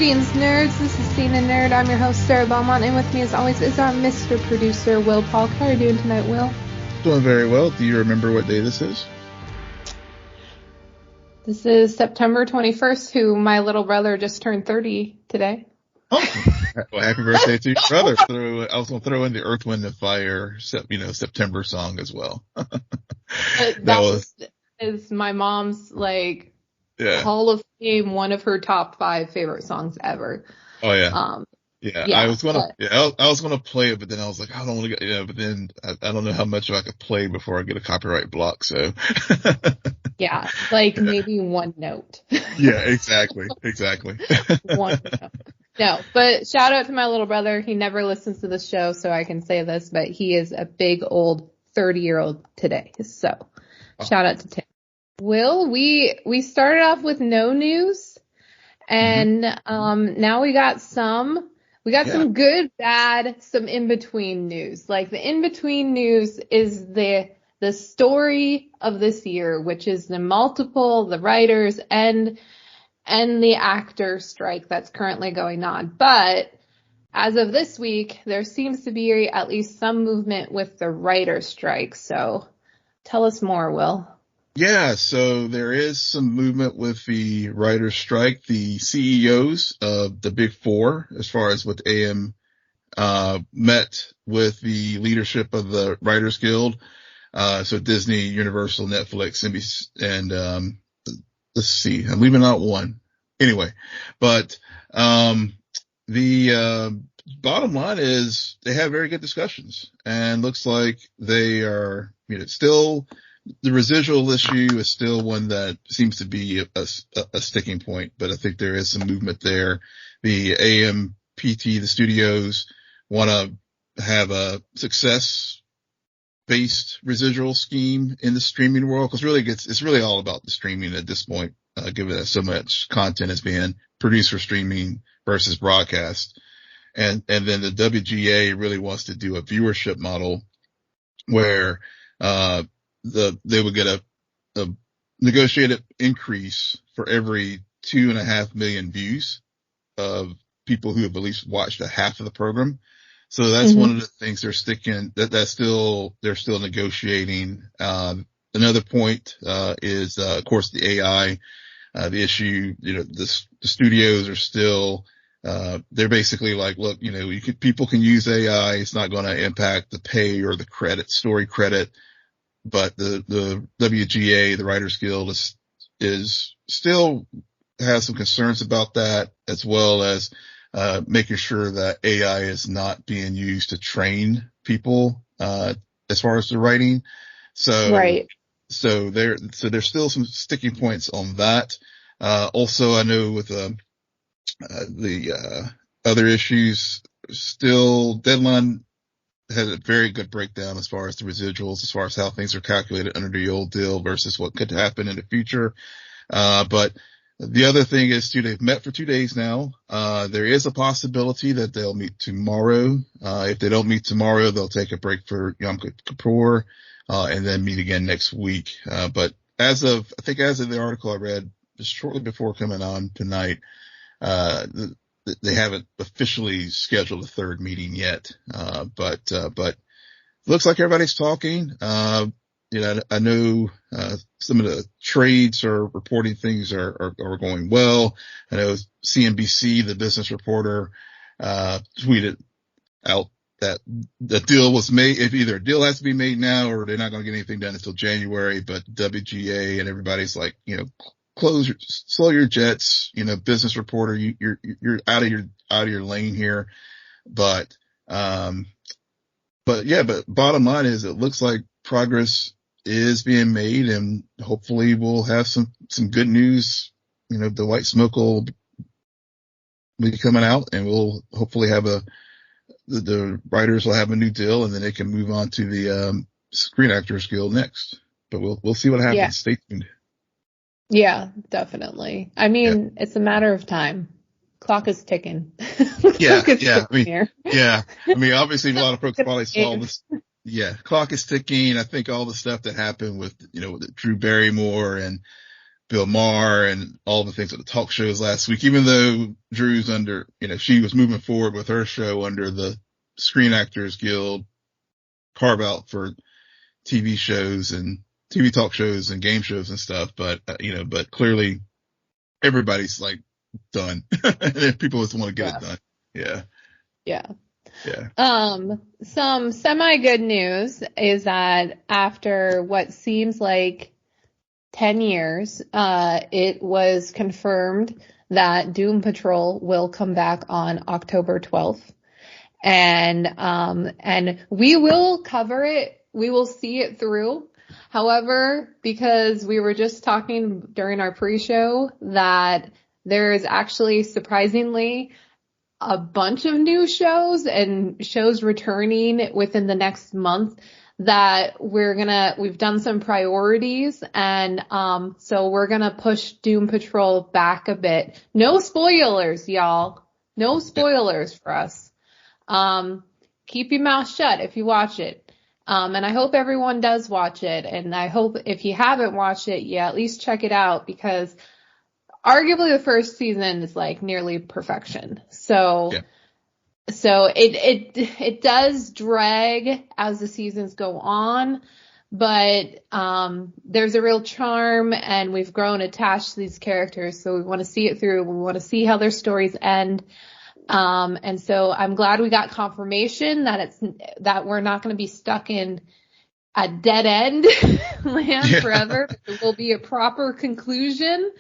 Greetings, nerds. This is SNN Nerd. I'm your host, Sarah Belmont, and with me, as always, is our Mr. Producer, Will Polk. How are you doing tonight, Will? Doing very well. Do you remember what day this is? This is September 21st, who my little brother just turned 30 today. Oh, well, happy birthday to your brother. I was going to throw in the Earth, Wind, and Fire, September song as well. That is my mom's, Hall of Fame, one of her top 5 favorite songs ever. Oh, yeah. I was gonna play it, but then I was like, I don't want to get, but then I don't know how much I could play before I get a copyright block, so. Yeah, maybe one note. Yeah, exactly. One note. No, but shout out to my little brother. He never listens to the show, so I can say this, but he is a big old 30-year-old today, so shout out to Tim. Will, we started off with no news, and now we got some good, bad, some in-between news. The in-between news is the story of this year, which is the writers and the actor strike that's currently going on. But as of this week, there seems to be at least some movement with the writer strike. So tell us more, Will. Yeah, so there is some movement with the writer's strike. The CEOs of the Big Four, as far as with AM, met with the leadership of the Writers Guild. So Disney, Universal, Netflix, NBC, and, let's see, I'm leaving out one. Anyway, but, the, bottom line is they have very good discussions, and looks like they are, still, the residual issue is still one that seems to be a sticking point, but I think there is some movement there. The AMPT, the studios, want to have a success-based residual scheme in the streaming world, because it's really all about the streaming at this point, given that so much content is being produced for streaming versus broadcast. And then the WGA really wants to do a viewership model where, they would get a negotiated increase for every 2.5 million views of people who have at least watched a half of the program. So that's one of the things they're still negotiating. Another point, is, of course, the AI, the issue, the studios are still, they're basically like, look, people can use AI. It's not going to impact the pay or the story credit. But the WGA, the Writers Guild, is still has some concerns about that, as well as, making sure that AI is not being used to train people, as far as the writing. So, right. So there's still some sticking points on that. Also, I know with, the other issues, still deadline had a very good breakdown as far as the residuals, as far as how things are calculated under the old deal versus what could happen in the future. But the other thing is, they've met for 2 days now. There is a possibility that they'll meet tomorrow. If they don't meet tomorrow, they'll take a break for Yom Kippur, and then meet again next week. But as of the article I read just shortly before coming on tonight, they haven't officially scheduled a third meeting yet. But looks like everybody's talking. I know, some of the trades are reporting things are going well. I know CNBC, the business reporter, tweeted out that the deal was made. If either a deal has to be made now or they're not going to get anything done until January, but WGA and everybody's like, slow your jets, business reporter, you're out of your lane here. But bottom line is it looks like progress is being made, and hopefully we'll have some good news. The white smoke will be coming out, and we'll hopefully have the writers will have a new deal, and then they can move on to the, Screen Actors Guild next. But we'll see what happens. Yeah. Stay tuned. Yeah, definitely. I mean, It's a matter of time. Clock is ticking. Yeah. Obviously a lot of folks probably saw this. Yeah. Clock is ticking. I think all the stuff that happened with, with Drew Barrymore and Bill Maher and all the things at the talk shows last week, even though Drew's under, she was moving forward with her show under the Screen Actors Guild carve out for TV shows and TV talk shows and game shows and stuff. But, but clearly everybody's like done. People just want to get it done. Yeah. Yeah. Yeah. Some semi-good news is that after what seems like 10 years, it was confirmed that Doom Patrol will come back on October 12th. And we will cover it. We will see it through. However, because we were just talking during our pre-show that there is actually surprisingly a bunch of new shows and shows returning within the next month that we've done some priorities, and so we're gonna push Doom Patrol back a bit. No spoilers, y'all. No spoilers for us. Keep your mouth shut if you watch it. And I hope everyone does watch it, and I hope if you haven't watched it yet, at least check it out, because arguably the first season is like nearly perfection. So it does drag as the seasons go on, but there's a real charm, and we've grown attached to these characters, so we want to see it through. We want to see how their stories end. And so I'm glad we got confirmation that we're not going to be stuck in a dead end land forever. There will be a proper conclusion.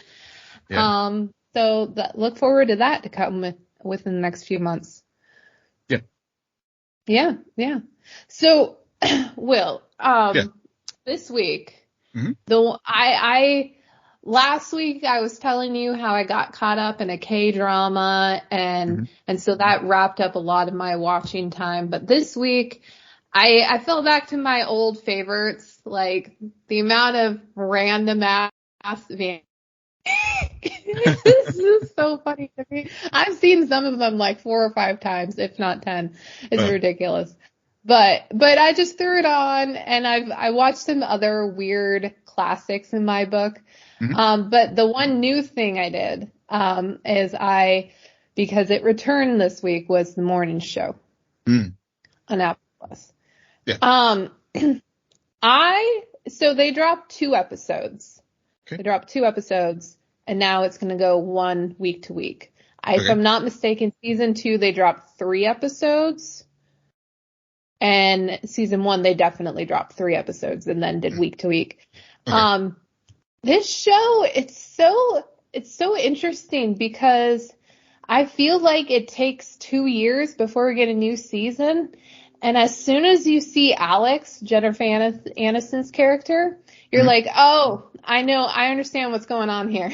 Yeah. So look forward to that to come within the next few months. Yeah. So, Will, this week, last week I was telling you how I got caught up in a K-drama, and so that wrapped up a lot of my watching time. But this week, I fell back to my old favorites, like the amount of random ass this is so funny to me. I've seen some of them like 4 or 5 times, if not 10. It's ridiculous. But I just threw it on, and I watched some other weird classics in my book. But the one new thing I did is because it returned this week, was the morning show on Apple Plus. So they dropped 2 episodes. They dropped 2 episodes, and now it's going to go 1 week to week. If I'm not mistaken, season 2, they dropped 3 episodes. And season 1, they definitely dropped 3 episodes and then did week to week. This show, it's so interesting because I feel like it takes 2 years before we get a new season. And as soon as you see Alex, Jennifer Aniston's character, you're like, oh, I know, I understand what's going on here.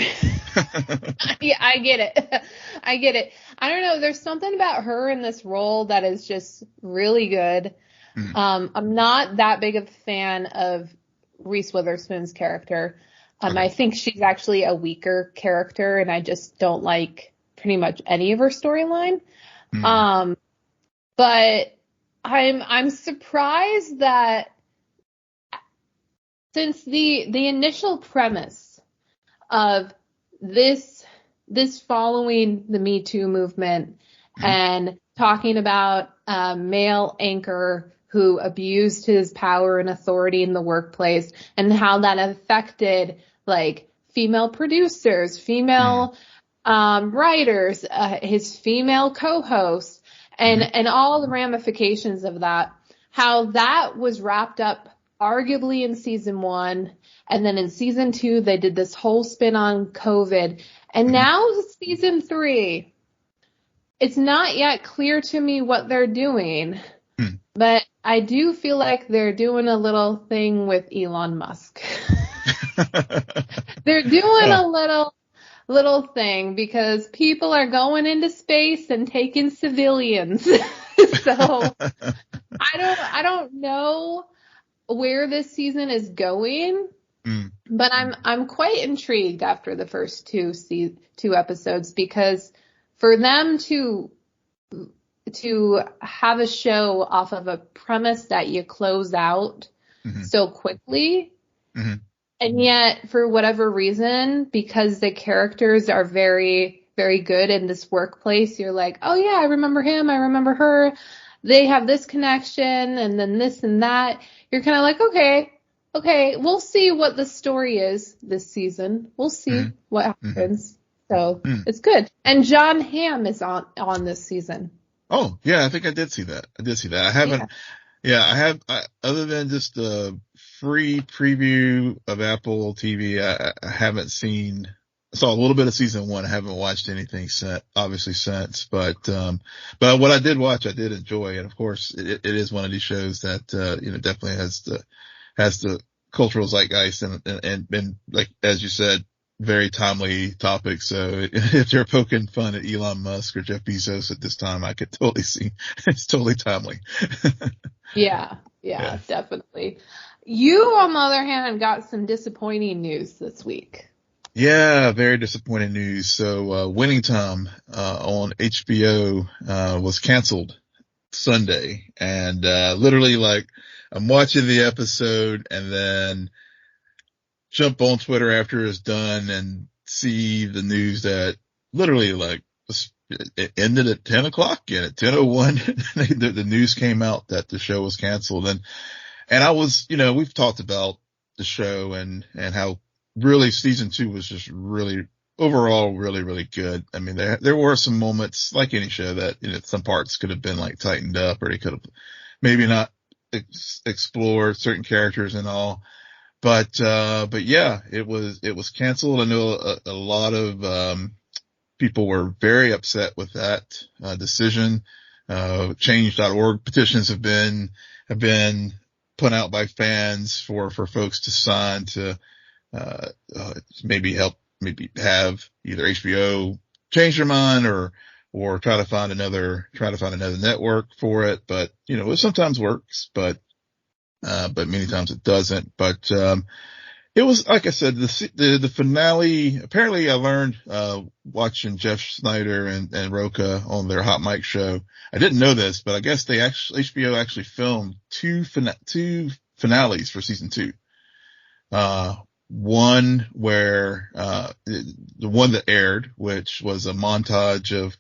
I get it. I don't know. There's something about her in this role that is just really good. I'm not that big of a fan of Reese Witherspoon's character. I think she's actually a weaker character, and I just don't like pretty much any of her storyline. But I'm surprised that since the initial premise of this following the Me Too movement and talking about a male anchor who abused his power and authority in the workplace and how that affected like female producers, female writers, his female co-hosts, and all the ramifications of that, how that was wrapped up arguably in season 1, and then in season 2 they did this whole spin on COVID, and now season 3, it's not yet clear to me what they're doing, but I do feel like they're doing a little thing with Elon Musk. They're doing a little thing because people are going into space and taking civilians. So I don't know where this season is going, but I'm quite intrigued after the first 2 episodes, because for them to have a show off of a premise that you close out so quickly, And yet, for whatever reason, because the characters are very, very good in this workplace, you're like, oh yeah, I remember him, I remember her. They have this connection, and then this and that. You're kind of like, okay, we'll see what the story is this season. We'll see what happens. So it's good. And John Hamm is on this season. Oh yeah, I think I did see that. I haven't. Yeah, other than just the free preview of Apple TV, I haven't seen. I saw a little bit of season 1. I haven't watched anything since, but what I did watch, I did enjoy. And of course, it is one of these shows that, definitely has the cultural zeitgeist and like, as you said, very timely topic. So if they're poking fun at Elon Musk or Jeff Bezos at this time, I could totally see it's totally timely. Yeah, definitely. You, on the other hand, got some disappointing news this week. Yeah, very disappointing news. So, Winning Time, on HBO, was canceled Sunday. And, literally, like, I'm watching the episode and then jump on Twitter after it's done and see the news that literally, like, it ended at 10 o'clock, and at 10:01, the news came out that the show was canceled. And I was, we've talked about the show and how really season 2 was just really overall really, really good. I mean, there were some moments like any show that, some parts could have been like tightened up, or they could have maybe not explored certain characters and all. But yeah, it was canceled. I know a lot of, people were very upset with that, decision. Change.org petitions have been put out by fans for folks to sign to, maybe have either HBO change their mind or try to find another network for it. But, it sometimes works, but many times it doesn't. But, it was, like I said, the finale, apparently I learned, watching Jeff Snyder and Roca on their Hot Mic show. I didn't know this, but I guess HBO actually filmed two finales for season 2. One where, the one that aired, which was a montage of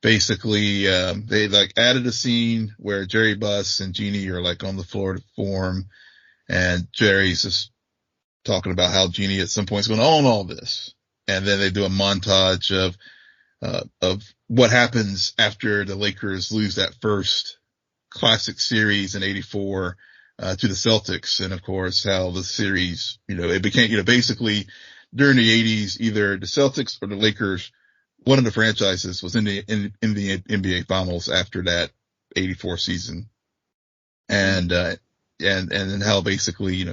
basically, they like added a scene where Jerry Buss and Jeannie are like on the floor to form, and Jerry's just talking about how Jeannie at some point is going to own all this. And then they do a montage of what happens after the Lakers lose that first classic series in '84, to the Celtics. And of course, how the series, it became, basically during the '80s, either the Celtics or the Lakers, one of the franchises was in the NBA finals after that '84 season. And how basically,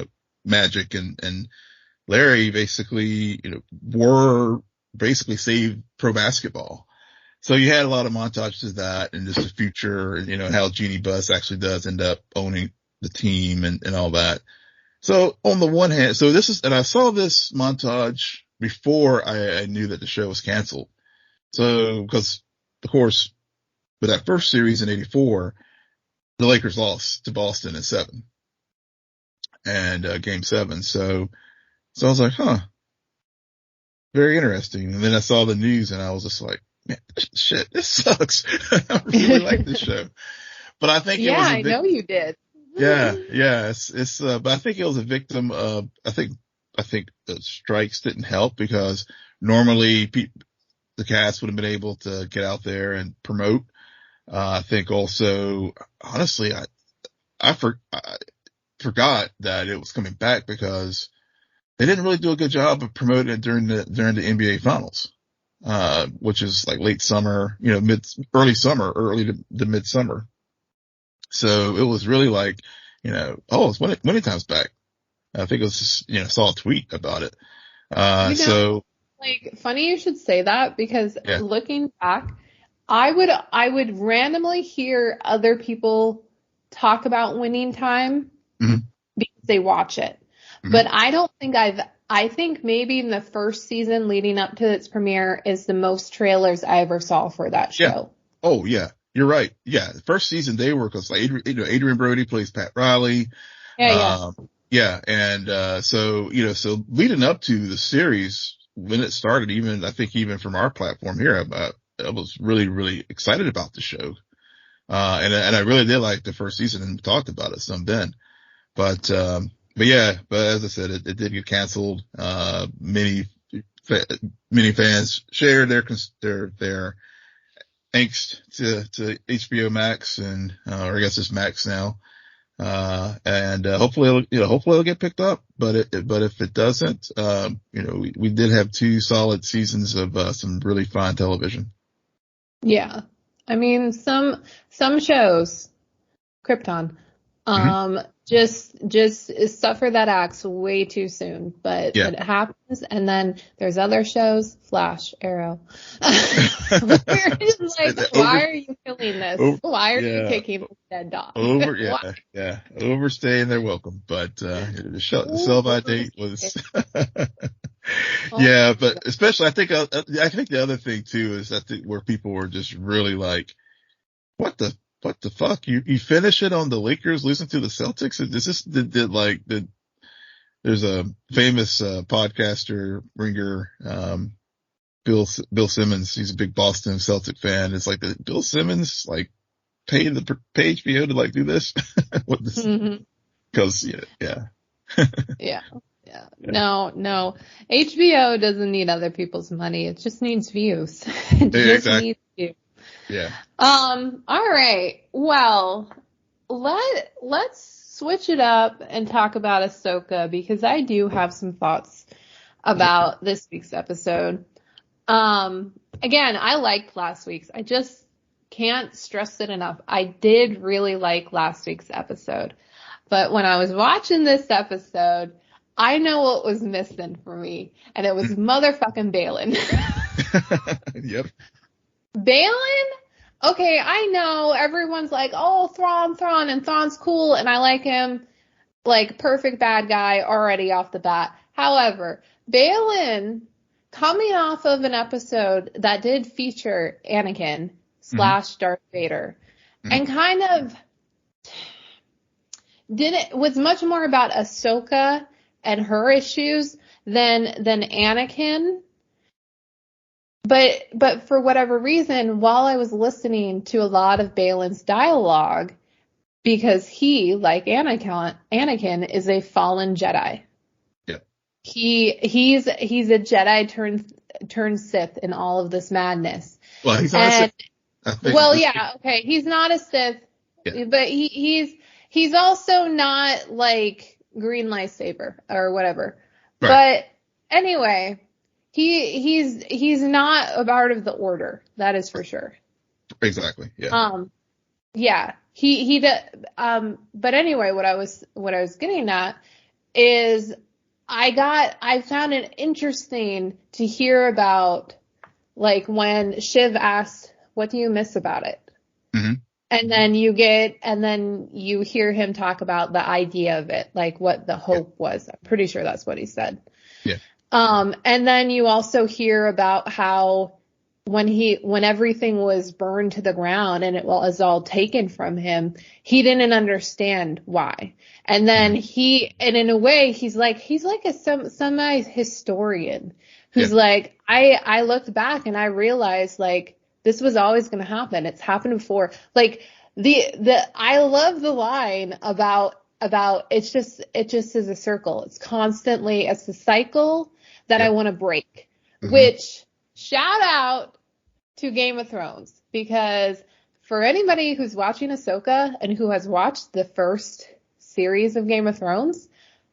Magic and Larry basically, were basically saved pro basketball. So you had a lot of montages of that and just the future and, how Jeannie Buss actually does end up owning the team and all that. So on the one hand, and I saw this montage before I knew that the show was canceled. So, because of course, with that first series in '84, the Lakers lost to Boston in 7. And, game 7. So I was like, very interesting. And then I saw the news and I was just like, man, shit, this sucks. I really like this show. But I think I know you did. Yeah. But I think it was a victim of, I think the strikes didn't help, because normally the cast would have been able to get out there and promote. I think also, honestly, I forgot that it was coming back, because they didn't really do a good job of promoting it during the NBA finals, which is like late summer, early summer, early to midsummer. So it was really like, it's Winning Time's back. I think it was just, saw a tweet about it. Like, funny you should say that, because looking back, I would randomly hear other people talk about Winning Time because they watch it. Mm-hmm. But I don't think I think maybe in the first season leading up to its premiere is the most trailers I ever saw for that show. Yeah. Oh yeah, you're right. Yeah. The first season they were, cause like Adrian Brody plays Pat Riley. Yeah. Yeah. And, so leading up to the series, when it started, even from our platform here, I was really, really excited about the show. And I really did like the first season and talked about it some then. But as I said, it did get canceled. Many fans shared their angst to HBO Max or I guess it's Max now. Hopefully it'll get picked up, but if it doesn't, we did have 2 solid seasons of, some really fine television. Yeah. I mean, some shows, Krypton, just suffer that axe way too soon, but it happens. And then there's other shows, Flash, Arrow. We're just like, why are you killing this? Why are you kicking this dead dog? Overstaying their welcome. But, the sell by date was, yeah, but especially I think the other thing too is where people were just really like, what the fuck? You finish it on the Lakers losing to the Celtics? There's a famous, podcaster, ringer, Bill Simmons. He's a big Boston Celtic fan. It's like Bill Simmons, like, pay HBO to like do this? What this? Cause yeah. Yeah. No. HBO doesn't need other people's money. It just needs views. Needs views. Yeah. All right. Well, let's switch it up and talk about Ahsoka, because I do have some thoughts about this week's episode. Again, I liked last week's. I just can't stress it enough. I did really like last week's episode. But when I was watching this episode, I know what was missing for me, and it was motherfucking Baylan. Yep. Baylan? Okay, I know everyone's like, oh, Thrawn, and Thrawn's cool, and I like him, like, perfect bad guy already off the bat. However, Baylan, coming off of an episode that did feature Anakin / Darth Vader, and kind of was much more about Ahsoka and her issues than Anakin. But for whatever reason, while I was listening to a lot of Baylan's dialogue, because he, like Anakin, is a fallen Jedi. Yeah. He's a Jedi turned Sith in all of this madness. Well, he's not a Sith. Okay. He's not a Sith, but he's also not like green lightsaber or whatever. Right. But anyway, he's not a part of the Order. That is for sure. Exactly. Yeah. Yeah. But anyway, what I was getting at is I found it interesting to hear about, like, when Shiv asked, what do you miss about it? And then you hear him talk about the idea of it, like what the hope was. I'm pretty sure that's what he said. Yeah. And then you also hear about how when everything was burned to the ground and it was all taken from him, he didn't understand why. And then and in a way, he's like a semi-historian who's like, I looked back and I realized, like, this was always going to happen. It's happened before. Like, I love the line about it just is a circle. It's a cycle that I want to break, which, shout out to Game of Thrones, because for anybody who's watching Ahsoka and who has watched the first series of Game of Thrones,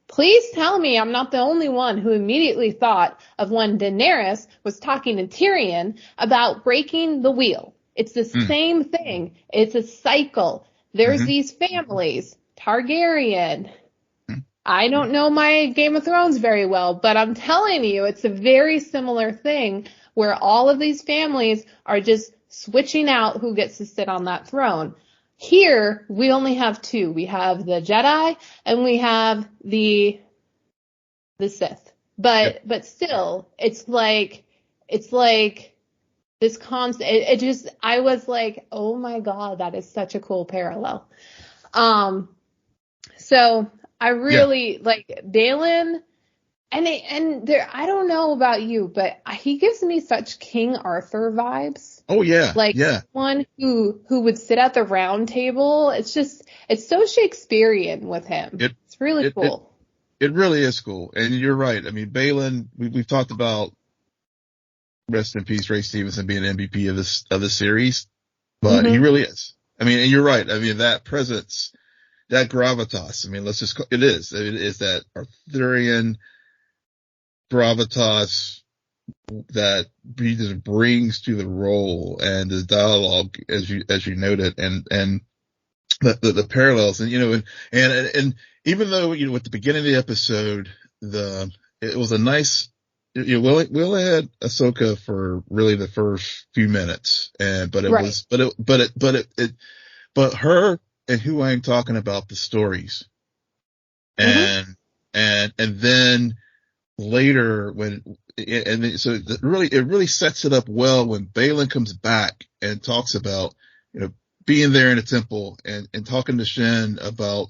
please tell me I'm not the only one who immediately thought of when Daenerys was talking to Tyrion about breaking the wheel. It's the same thing. It's a cycle. There's these families, Targaryen. I don't know my Game of Thrones very well, but I'm telling you, it's a very similar thing where all of these families are just switching out who gets to sit on that throne. Here, we only have 2. We have the Jedi and we have the Sith. But still, it's like this constant, I was like, oh my God, that is such a cool parallel. So I really like Baylan. And there, I don't know about you, but he gives me such King Arthur vibes. Oh yeah. Like Yeah. one who would sit at the round table. It's so Shakespearean with him. It's really cool. It really is cool. And you're right. I mean, Baylan, we've talked about, rest in peace, Ray Stevenson being MVP of this series, but he really is. I mean, and you're right. I mean, that presence, that gravitas. I mean, it is that Arthurian gravitas that he just brings to the role, and the dialogue, as you noted, and the parallels, and and even though, with the beginning of the episode, it was a nice, we only had Ahsoka for really the first few minutes, but her and who I'm talking about, the stories, and then later so it really sets it up well when Baylan comes back and talks about, being there in the temple and talking to Shin about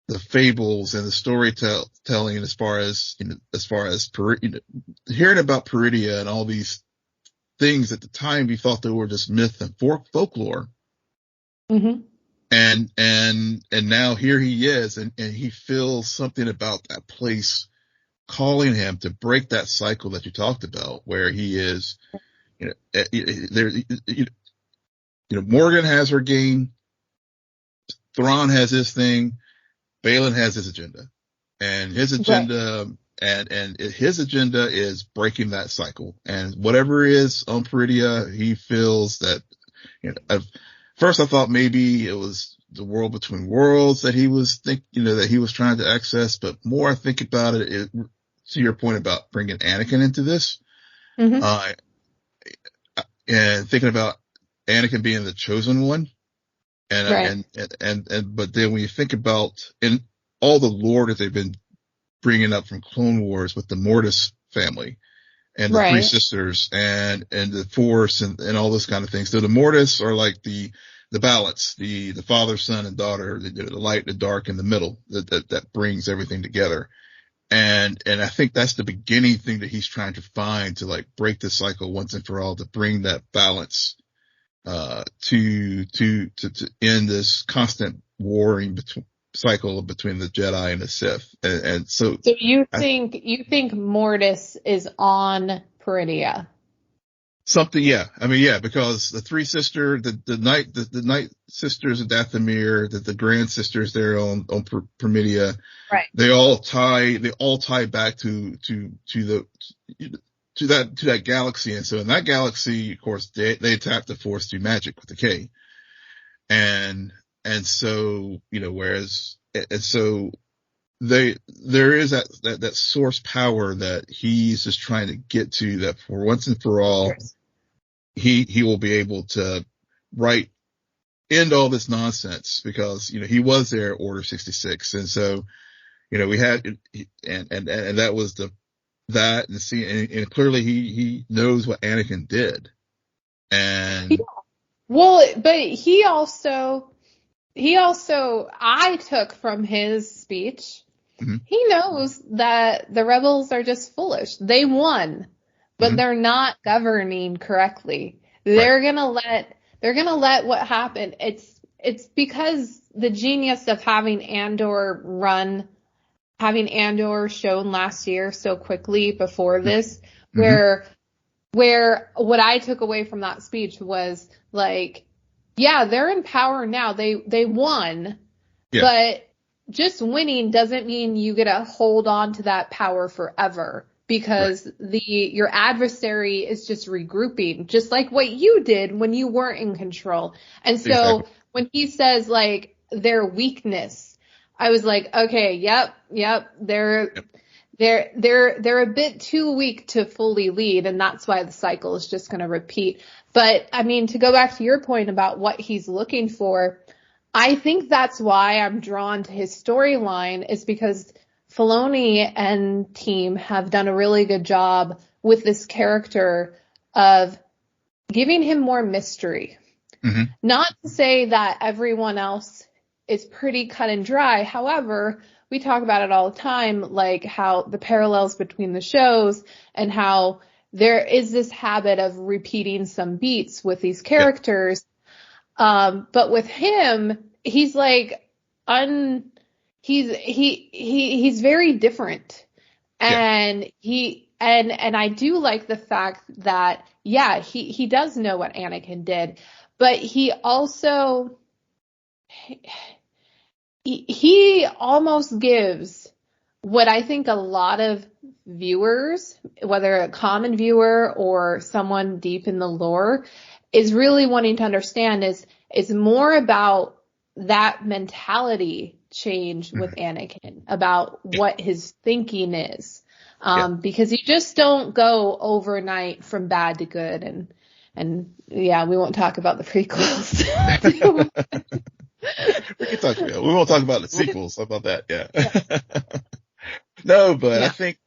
the fables and the storytelling, as far as hearing about Peridia and all these things at the time we thought they were just myth and folklore. And now here he is, and he feels something about that place calling him to break that cycle that you talked about, where he is, Morgan has her game, Thrawn has his thing, Baylan has his agenda, and his agenda, and his agenda is breaking that cycle. And whatever is on Peridia, he feels that, first I thought maybe it was the world between worlds that he was that he was trying to access, but more I think about it, to your point about bringing Anakin into this, and thinking about Anakin being the chosen one, and but then when you think about in all the lore that they've been bringing up from Clone Wars with the Mortis family and the three sisters and the Force and all those kind of things. So the Mortis are like the balance, the father, son, and daughter, the light, the dark, and the middle that brings everything together. And I think that's the beginning thing that he's trying to find, to like break the cycle once and for all, to bring that balance, to end this constant warring cycle between the Jedi and the Sith. And so you think Mortis is on Peridia? Something, yeah. I mean, yeah, because the three sisters, the night sisters of Dathomir, the grand sisters there on Peridia, they all tie back to that galaxy. And so in that galaxy, of course, they tap the Force through magic with the K. And so, so there is that source power that he's just trying to get to, that for once and for all, he will be able to end all this nonsense, because, he was there at Order 66. And so, we had, and that was and clearly he knows what Anakin did. And but he also, I took from his speech, he knows that the rebels are just foolish. They won, but they're not governing correctly. They're gonna let what happened. It's because the genius of having Andor shown last year so quickly before this, where what I took away from that speech was like, yeah, they're in power now. They won, but just winning doesn't mean you get to hold on to that power forever, because your adversary is just regrouping, just like what you did when you weren't in control. And so when he says like their weakness, I was like, okay, yep, they're a bit too weak to fully lead, and that's why the cycle is just going to repeat. But I mean, to go back to your point about what he's looking for, I think that's why I'm drawn to his storyline, is because Filoni and team have done a really good job with this character of giving him more mystery. Not to say that everyone else is pretty cut and dry. However, we talk about it all the time, like how the parallels between the shows and how there is this habit of repeating some beats with these characters. But with him, he's like he's very different. And and I do like the fact that, he does know what Anakin did, but he also, he almost gives what I think a lot of viewers, whether a common viewer or someone deep in the lore, is really wanting to understand is more about that mentality change with Anakin, about what his thinking is. Because you just don't go overnight from bad to good, and we won't talk about the prequels. We won't talk about the sequels. How about that? Yeah. No, but I think,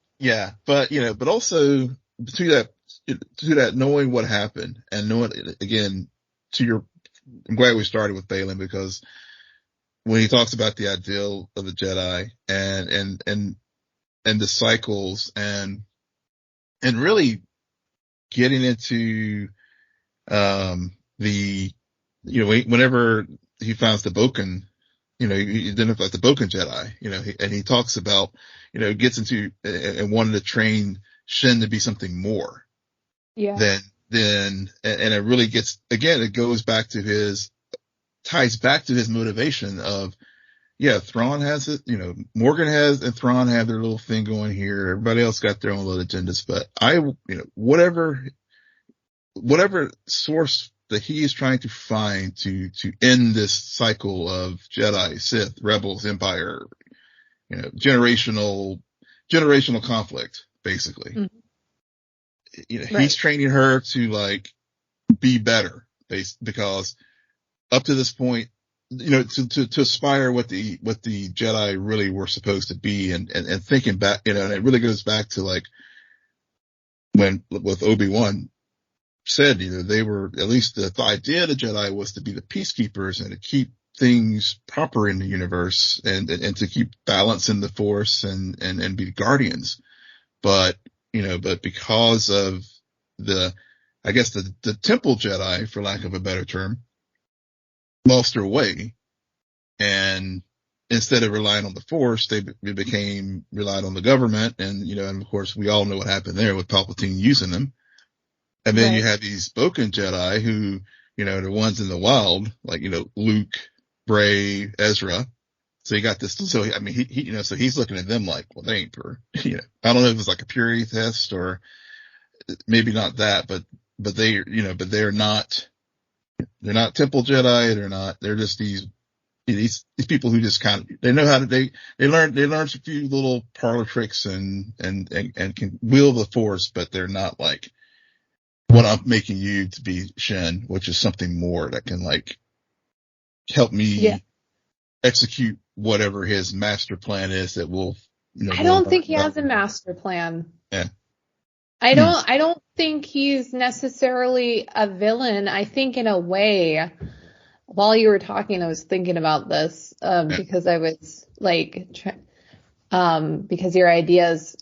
but also to that knowing what happened and knowing, again, I'm glad we started with Baylan, because when he talks about the ideal of the Jedi and the cycles and really getting into, whenever he finds the Boken, he identifies the Boken Jedi, and he talks about, gets into and wanted to train Shin to be something more. Yeah. And it really gets, again, it goes back to ties back to his motivation of, Thrawn has it, Morgan and Thrawn have their little thing going here. Everybody else got their own little agendas, but whatever source that he is trying to find to end this cycle of Jedi, Sith, Rebels, Empire, generational conflict, basically. Mm-hmm. He's training her to be better, because up to this point, to aspire what the Jedi really were supposed to be, and thinking back, and it really goes back to when with Obi-Wan said, they were, at least the idea of the Jedi was to be the peacekeepers and to keep things proper in the universe and to keep balance in the Force and be guardians. But because of the Temple Jedi, for lack of a better term, lost their way, and instead of relying on the Force, they relied on the government, and of course we all know what happened there with Palpatine using them. And then you have these Boken Jedi who, the ones in the wild, like, Luke, Bray, Ezra. So you got this, so so he's looking at them like, well, they ain't I don't know if it's like a purity test or maybe not that, but they're not Temple Jedi. They're just these people who just they know how to, they learn a few little parlor tricks and can wield the Force, but they're not like what I'm making you to be, Shin, which is something more that can help me execute whatever his master plan is that will, I don't think he has a master plan. Yeah. I don't think he's necessarily a villain. I think in a way, while you were talking, I was thinking about this, because I was because your ideas,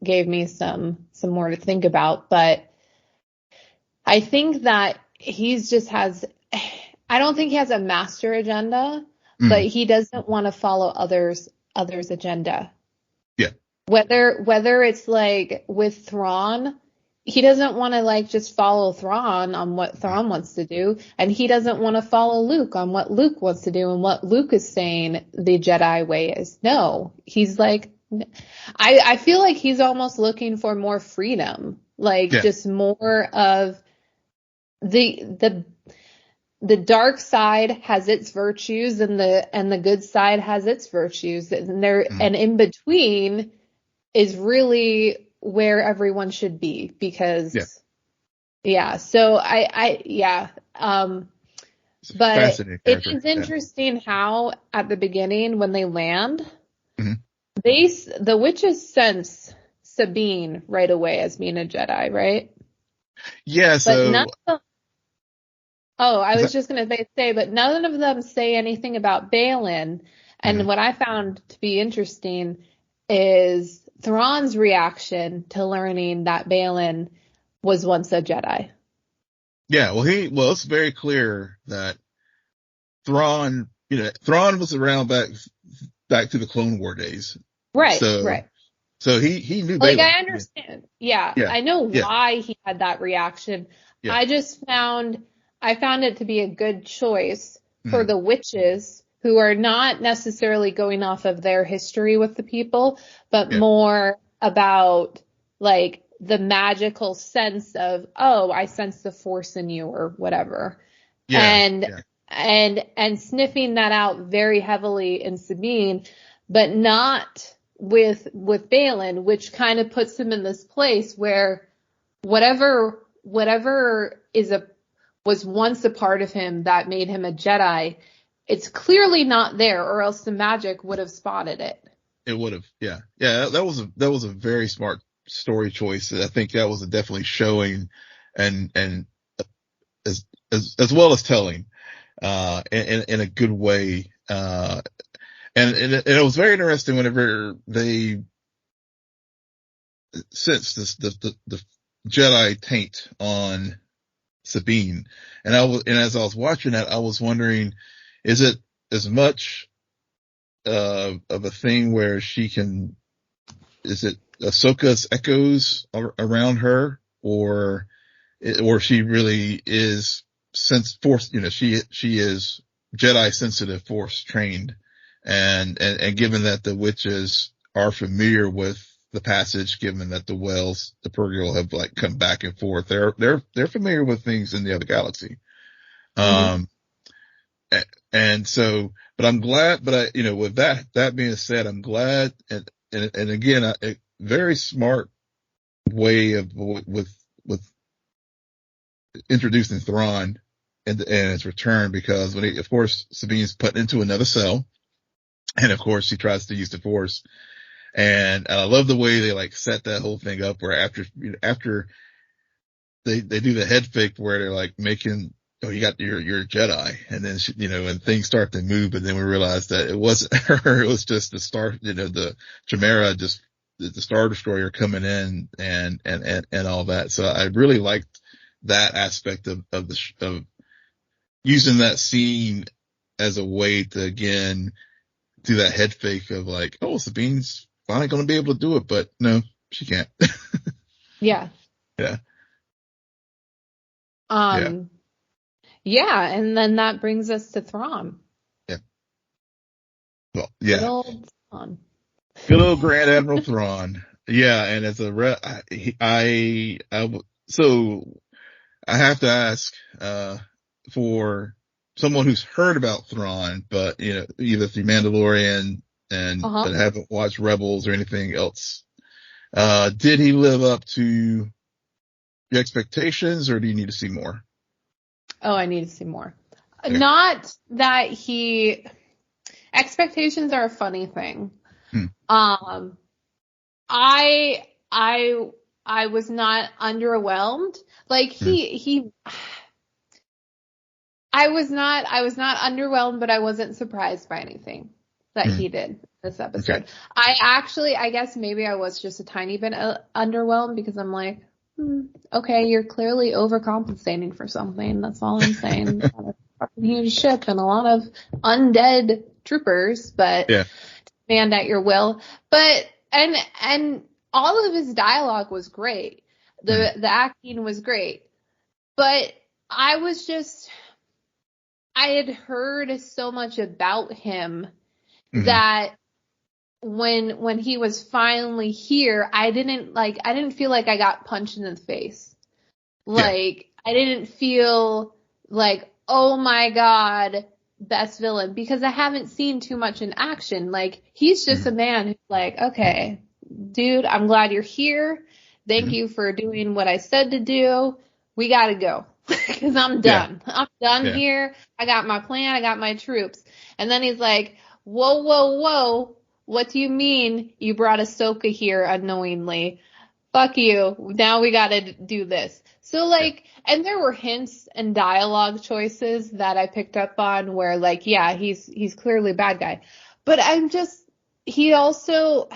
gave me some more to think about, but I think that I don't think he has a master agenda, but he doesn't want to follow others' agenda. Yeah. Whether it's with Thrawn, he doesn't want to just follow Thrawn on what Thrawn wants to do, and he doesn't want to follow Luke on what Luke wants to do and what Luke is saying the Jedi way is. No, he's I feel like he's almost looking for more freedom, just more of the dark side has its virtues and the good side has its virtues, and and in between is really where everyone should be, because so but it is interesting how at the beginning when they land, the witches sense Sabine right away as being a Jedi, right? Yeah, so I was just going to say, but none of them say anything about Baylan. And what I found to be interesting is Thrawn's reaction to learning that Baylan was once a Jedi. Yeah, well, it's very clear that Thrawn was around back to the Clone War days. Right, So, right. So he knew Like, Baylan. I understand. Yeah, I know why he had that reaction. Yeah. I found it to be a good choice for the witches who are not necessarily going off of their history with the people, but more about like the magical sense of, oh, I sense the force in you or whatever. And sniffing that out very heavily in Sabine, but not with Baylan, which kind of puts him in this place where whatever was once a part of him that made him a Jedi, it's clearly not there, or else the magic would have spotted it. It would have, yeah. That was a very smart story choice. I think that was definitely showing and as well as telling, in a good way. And it was very interesting whenever they sensed the Jedi taint on Sabine. And as I was watching that, I was wondering, is it as much, of a thing where is it Ahsoka's echoes around her, or she really is force, she is Jedi sensitive, force trained. And given that the witches are familiar with the passage, given that the Wells, the Purgil have like come back and forth, they're familiar with things in the other galaxy. And so, but I'm glad, with that being said, I'm glad. And again, a very smart way with introducing Thrawn and his return, because of course, Sabine's put into another cell, and of course she tries to use the Force. And I love the way they like set that whole thing up, where after they do the head fake where they're like making, oh, you're a Jedi. And then and things start to move, and then we realize that it wasn't her. It was just the star, the Chimera, just the Star Destroyer coming in and all that. So I really liked that aspect of using that scene as a way to, again, do that head fake of like, oh, Sabine's finally going to be able to do it, but no, she can't. Yeah. Yeah. Yeah, and then that brings us to Thrawn. Yeah. Well, yeah. Good old Thrawn. Good old Grand Admiral Thrawn. Yeah, and as so I have to ask, for someone who's heard about Thrawn, but, either through Mandalorian but haven't watched Rebels or anything else, did he live up to your expectations, or do you need to see more? Oh, I need to see more. Okay. Not that expectations are a funny thing. I was not underwhelmed. Like I was not underwhelmed, but I wasn't surprised by anything that he did this episode. Okay. I guess maybe I was just a tiny bit underwhelmed, because I'm like, okay, you're clearly overcompensating for something. That's all I'm saying. A fucking huge ship and a lot of undead troopers, but command at your will. But and all of his dialogue was great. The acting was great. But I had heard so much about him that when he was finally here, I didn't feel like I got punched in the face. Like, I didn't feel like, oh my God, best villain, because I haven't seen too much in action. Like, he's just a man who's like, okay, dude, I'm glad you're here. Thank you for doing what I said to do. We gotta go. Because I'm done. I'm done here. I got my plan. I got my troops. And then he's like, whoa. What do you mean you brought Ahsoka here unknowingly? Fuck you. Now we gotta do this. So and there were hints and dialogue choices that I picked up on where he's clearly a bad guy. But he also,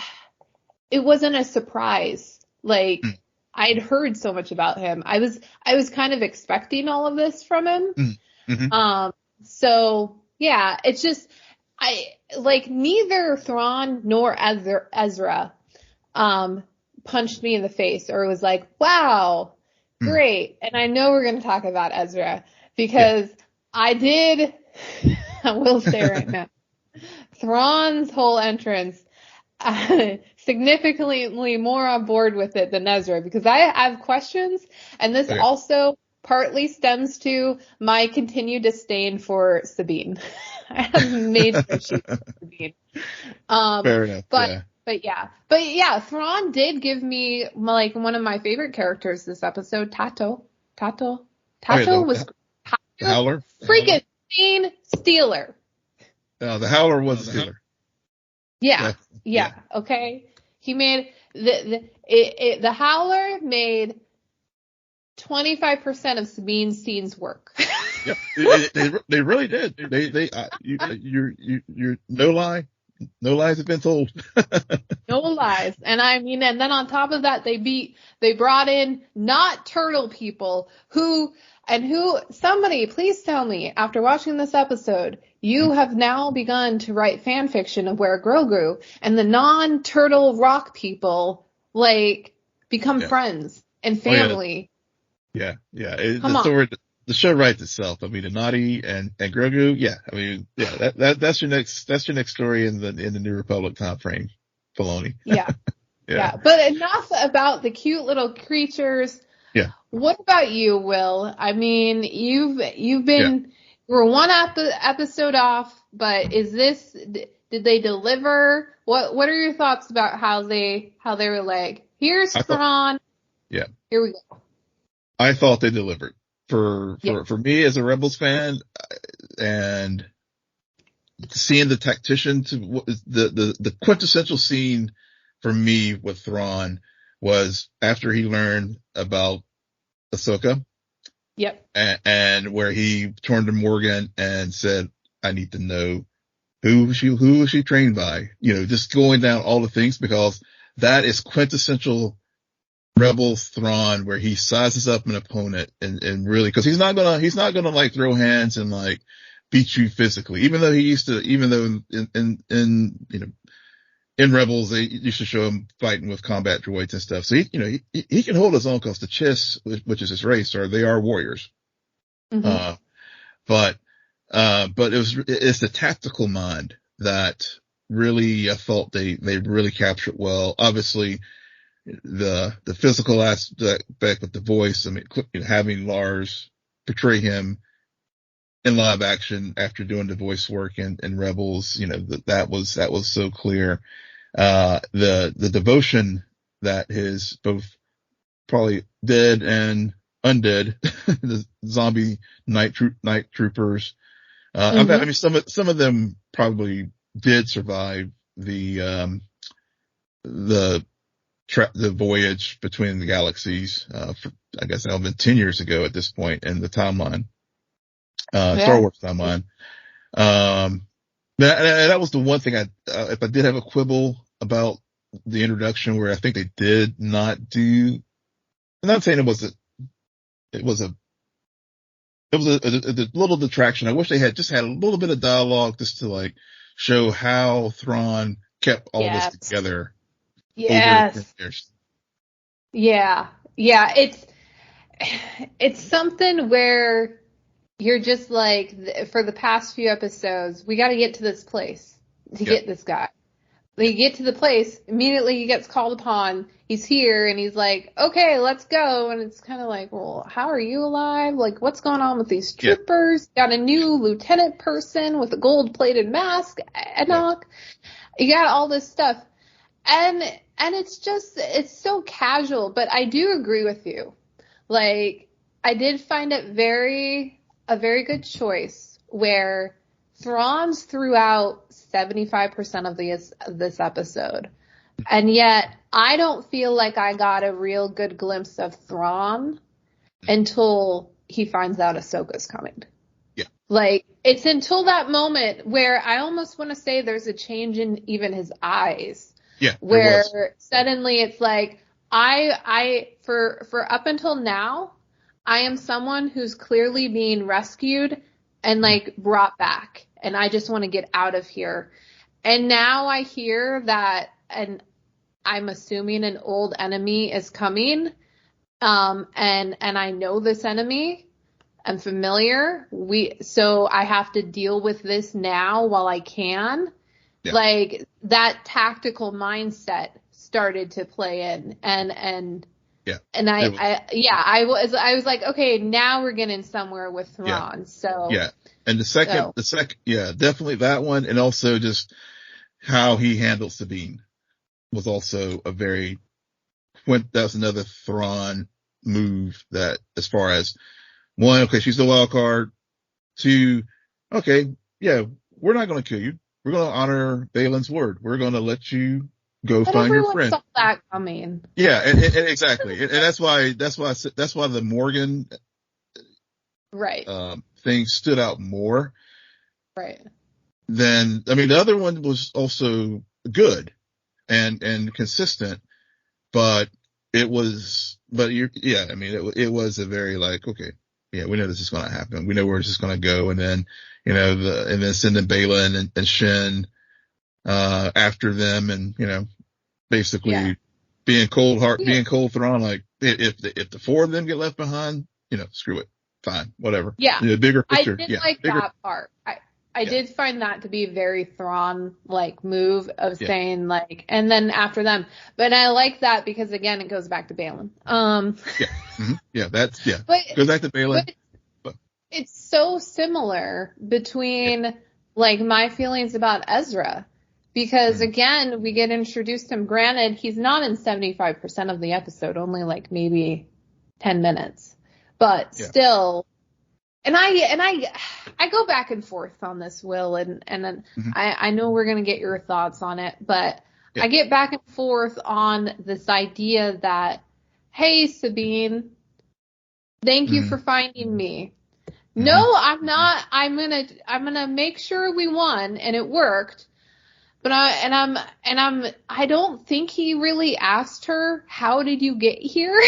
it wasn't a surprise. Like, I'd heard so much about him. I was kind of expecting all of this from him. Mm-hmm. So yeah, it's just, neither Thrawn nor Ezra, punched me in the face or was like, wow, great. And I know we're going to talk about Ezra because I will say right now, Thrawn's whole entrance, significantly more on board with it than Ezra because I have questions, and this also partly stems to my continued disdain for Sabine. I have major issues with Sabine. Fair enough. But yeah, Thrawn did give me like one of my favorite characters this episode, Tato was the Howler, freaking scene stealer. No, the Howler was a stealer. Yeah. Okay. He made the Howler made 25% of Sabine's scenes work. Yep. They really did. You're no lies have been told. No lies. And I mean, and then on top of that, they brought in not turtle people somebody please tell me after watching this episode, you have now begun to write fan fiction of where Grogu and the non-turtle rock people become friends and family. Yeah. The show writes itself. I mean, Anati and Grogu. Yeah. I mean, yeah, that's your next story in the New Republic time frame. Filoni. Yeah. Yeah. But enough about the cute little creatures. Yeah. What about you, Will? I mean, you've been, we're one episode off, but did they deliver? What are your thoughts about how they were like, here's Thrawn. Yeah. Here we go. I thought they delivered for me as a Rebels fan, and seeing the tactician the quintessential scene for me with Thrawn was after he learned about Ahsoka. Yep. And where he turned to Morgan and said, I need to know who was she trained by? Just going down all the things, because that is quintessential Rebels Thrawn, where he sizes up an opponent and really, cause he's not gonna like throw hands and like beat you physically, even though in Rebels, they used to show him fighting with combat droids and stuff. So he can hold his own, cause the Chiss, which is his race, they are warriors. Mm-hmm. But it's the tactical mind that really, I felt they really captured well. Obviously, the physical aspect with the voice. I mean, having Lars portray him in live action after doing the voice work in Rebels, that was so clear. The devotion that his both probably dead and undead, the zombie night troopers. I mean, some of them probably did survive the voyage between the galaxies. I guess that would have been 10 years ago at this point in the timeline, Star Wars timeline. That was the one thing if I did have a quibble about the introduction, where I think they did not do. I'm not saying it was a little detraction. I wish they had just had a little bit of dialogue just to like show how Thrawn kept all this together. Yes. Over the years. Yeah. It's something where you're just like, for the past few episodes, we got to get to this place to get this guy. They get to the place, immediately he gets called upon, he's here, and he's like, okay, let's go. And it's kind of like, well, how are you alive? Like, what's going on with these troopers? Got a new lieutenant person with a gold-plated mask, Enoch. You got all this stuff. And it's so casual, but I do agree with you. Like, I did find it a very good choice where Thrawn's throughout 75% of this episode. And yet I don't feel like I got a real good glimpse of Thrawn until he finds out Ahsoka's coming. Yeah. Like, it's until that moment where I almost want to say there's a change in even his eyes. Yeah. Where suddenly it's like, for up until now, I am someone who's clearly being rescued and like brought back, and I just want to get out of here. And now I hear that, and I'm assuming an old enemy is coming. And I know this enemy. I'm familiar. So I have to deal with this now while I can. Yeah. Like that tactical mindset started to play in, and I was like, okay, now we're getting somewhere with Thrawn. So and the second, definitely that one, and also just how he handles Sabine was also that's another Thrawn move that, as far as one, okay, she's the wild card. Two, okay, yeah, we're not going to kill you. We're going to honor Baylan's word. We're going to let you go find your friend. Saw that coming. Yeah, and exactly, and that's why the Morgan thing stood out more. Right. Then, I mean, the other one was also good and consistent, but it was a very like, okay, yeah, we know this is going to happen. We know where this is going to go. And then, and then sending Baylan and Shin, after them, and, basically being cold Thrawn, like, if the four of them get left behind, screw it. Fine. Whatever. Yeah. The bigger picture. I did that part. I did find that to be a very Thrawn like move of saying like, and then after them. But I like that because again, it goes back to Baylan. Goes back to Baylan. But it's so similar between like my feelings about Ezra, because again, we get introduced to him. Granted, he's not in 75% of the episode, only like maybe 10 minutes, but still. And I go back and forth on this, Will, and then I know we're going to get your thoughts on it, but I get back and forth on this idea that, hey, Sabine, thank you for finding me. No, I'm not. I'm going to make sure we won, and it worked. But I don't think he really asked her, how did you get here?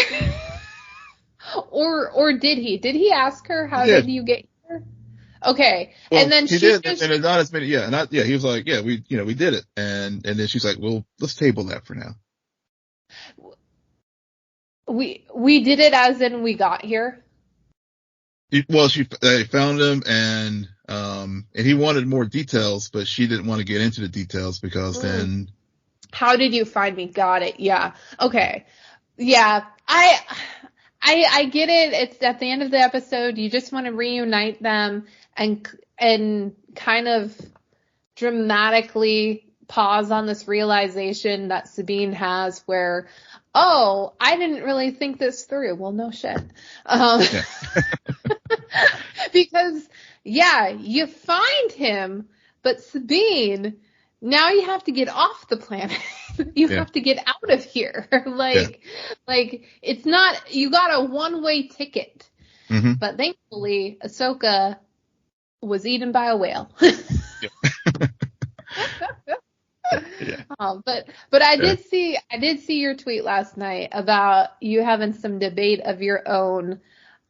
Or did he? Did he ask her, how did you get here? Okay. Well, and then he did, and it's not as many, he was like, we did it. And then she's like, well, let's table that for now. We did it as in we got here? Well, they found him, and he wanted more details, but she didn't want to get into the details because then. How did you find me? Got it. Yeah. Okay. Yeah. I get it. It's at the end of the episode. You just want to reunite them and kind of dramatically pause on this realization that Sabine has where, oh, I didn't really think this through. Well, no shit. Because, you find him, but Sabine, now you have to get off the planet. You have to get out of here. Like it's not, you got a one-way ticket. But thankfully, Ahsoka was eaten by a whale. But I did see your tweet last night about you having some debate of your own,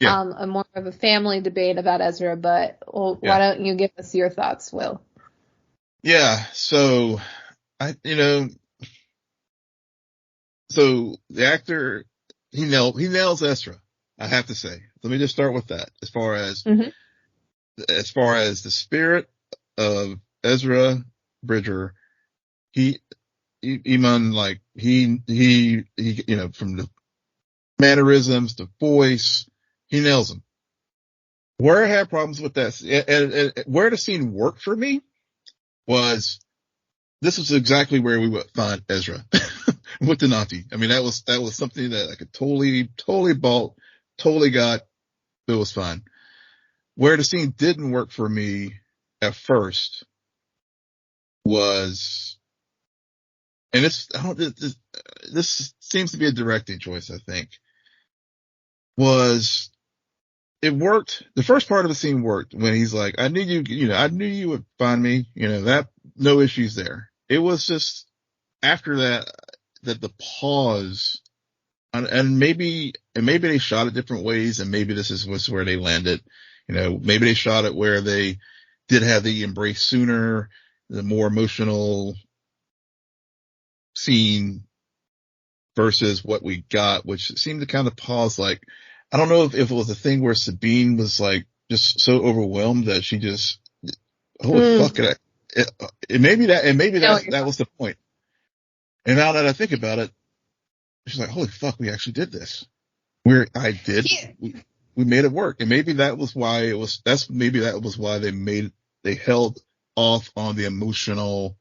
a more of a family debate about Ezra, but why don't you give us your thoughts, Will? Yeah. So so the actor, he nails Ezra, I have to say. Let me just start with that. As far as the spirit of Ezra Bridger, Iman, like he, from the mannerisms, the voice, he nails them. Where I had problems with that, and where the scene worked for me was, this was exactly where we would find Ezra with the Nati. I mean, that was something that I could totally bought, totally got. It was fine. Where the scene didn't work for me at first was, and this seems to be a directing choice, I think, was it worked. The first part of the scene worked when he's like, I knew I knew you would find me, that no issues there. It was just after that the pause, and maybe they shot it different ways, and maybe was where they landed. Maybe they shot it where they did have the embrace sooner, the more emotional scene versus what we got, which seemed to kind of pause. Like, I don't know if it was a thing where Sabine was like just so overwhelmed that she just, holy fuck it. Maybe that was the point. And now that I think about it, she's like, holy fuck, we actually did this. We made it work. And maybe that was why they held off on the emotional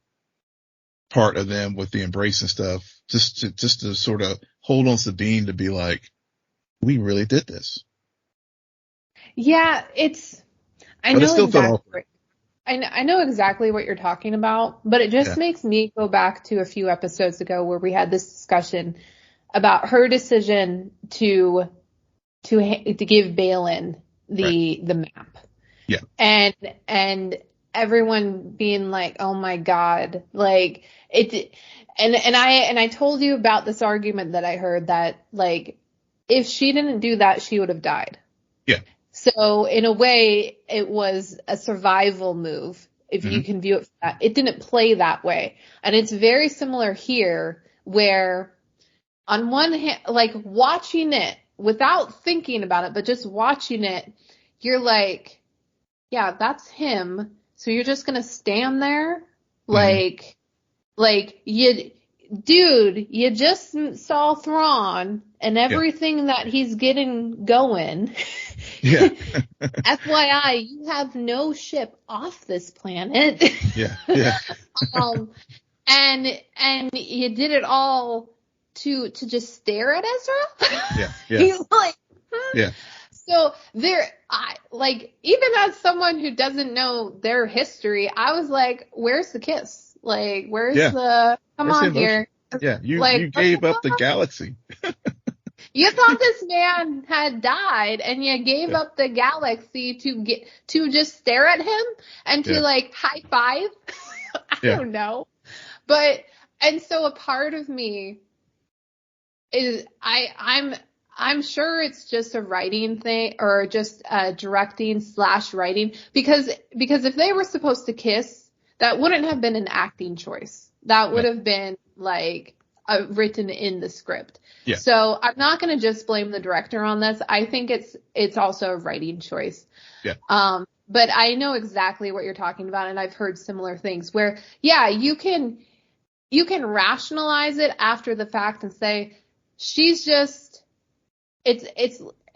part of them with the embrace and stuff, just to sort of hold on Sabine to be like, we really did this. Yeah, I know exactly what you're talking about, but it just makes me go back to a few episodes ago where we had this discussion about her decision to give Baylan the map. Yeah. And everyone being like, oh my God, like and I told you about this argument that I heard that, like, if she didn't do that, she would have died. Yeah. So in a way, it was a survival move, if you can view it for that. It didn't play that way. And it's very similar here, where on one hand, like, watching it without thinking about it, but just watching it, you're like, yeah, that's him. So you're just going to stand there? Like, you just saw Thrawn and everything that he's getting going. Yeah. FYI, you have no ship off this planet. Yeah. And you did it all to just stare at Ezra? Yeah. He's like, Yeah. So even as someone who doesn't know their history, I was like, where's the kiss? Like, where's come on here. Yeah, you gave up the galaxy. You thought this man had died, and you gave up the galaxy to just stare at him and to like high five. I don't know. And so a part of me is I'm sure it's just a writing thing, or just directing / writing, because if they were supposed to kiss, that wouldn't have been an acting choice. That would have been like written in the script. Yeah. So I'm not going to just blame the director on this. I think it's also a writing choice. Yeah. But I know exactly what you're talking about, and I've heard similar things where, you can rationalize it after the fact and say, she's just,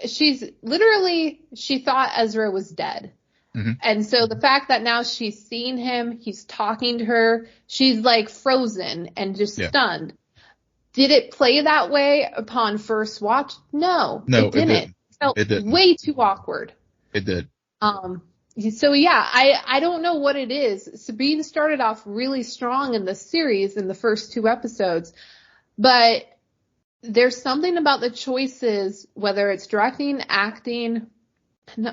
she's literally, she thought Ezra was dead. Mm-hmm. And so the fact that now she's seen him, he's talking to her, she's like frozen and just stunned. Did it play that way upon first watch? No, it didn't. It felt way too awkward. It did. So I don't know what it is. Sabine started off really strong in the series in the first 2 episodes, but there's something about the choices, whether it's directing, acting,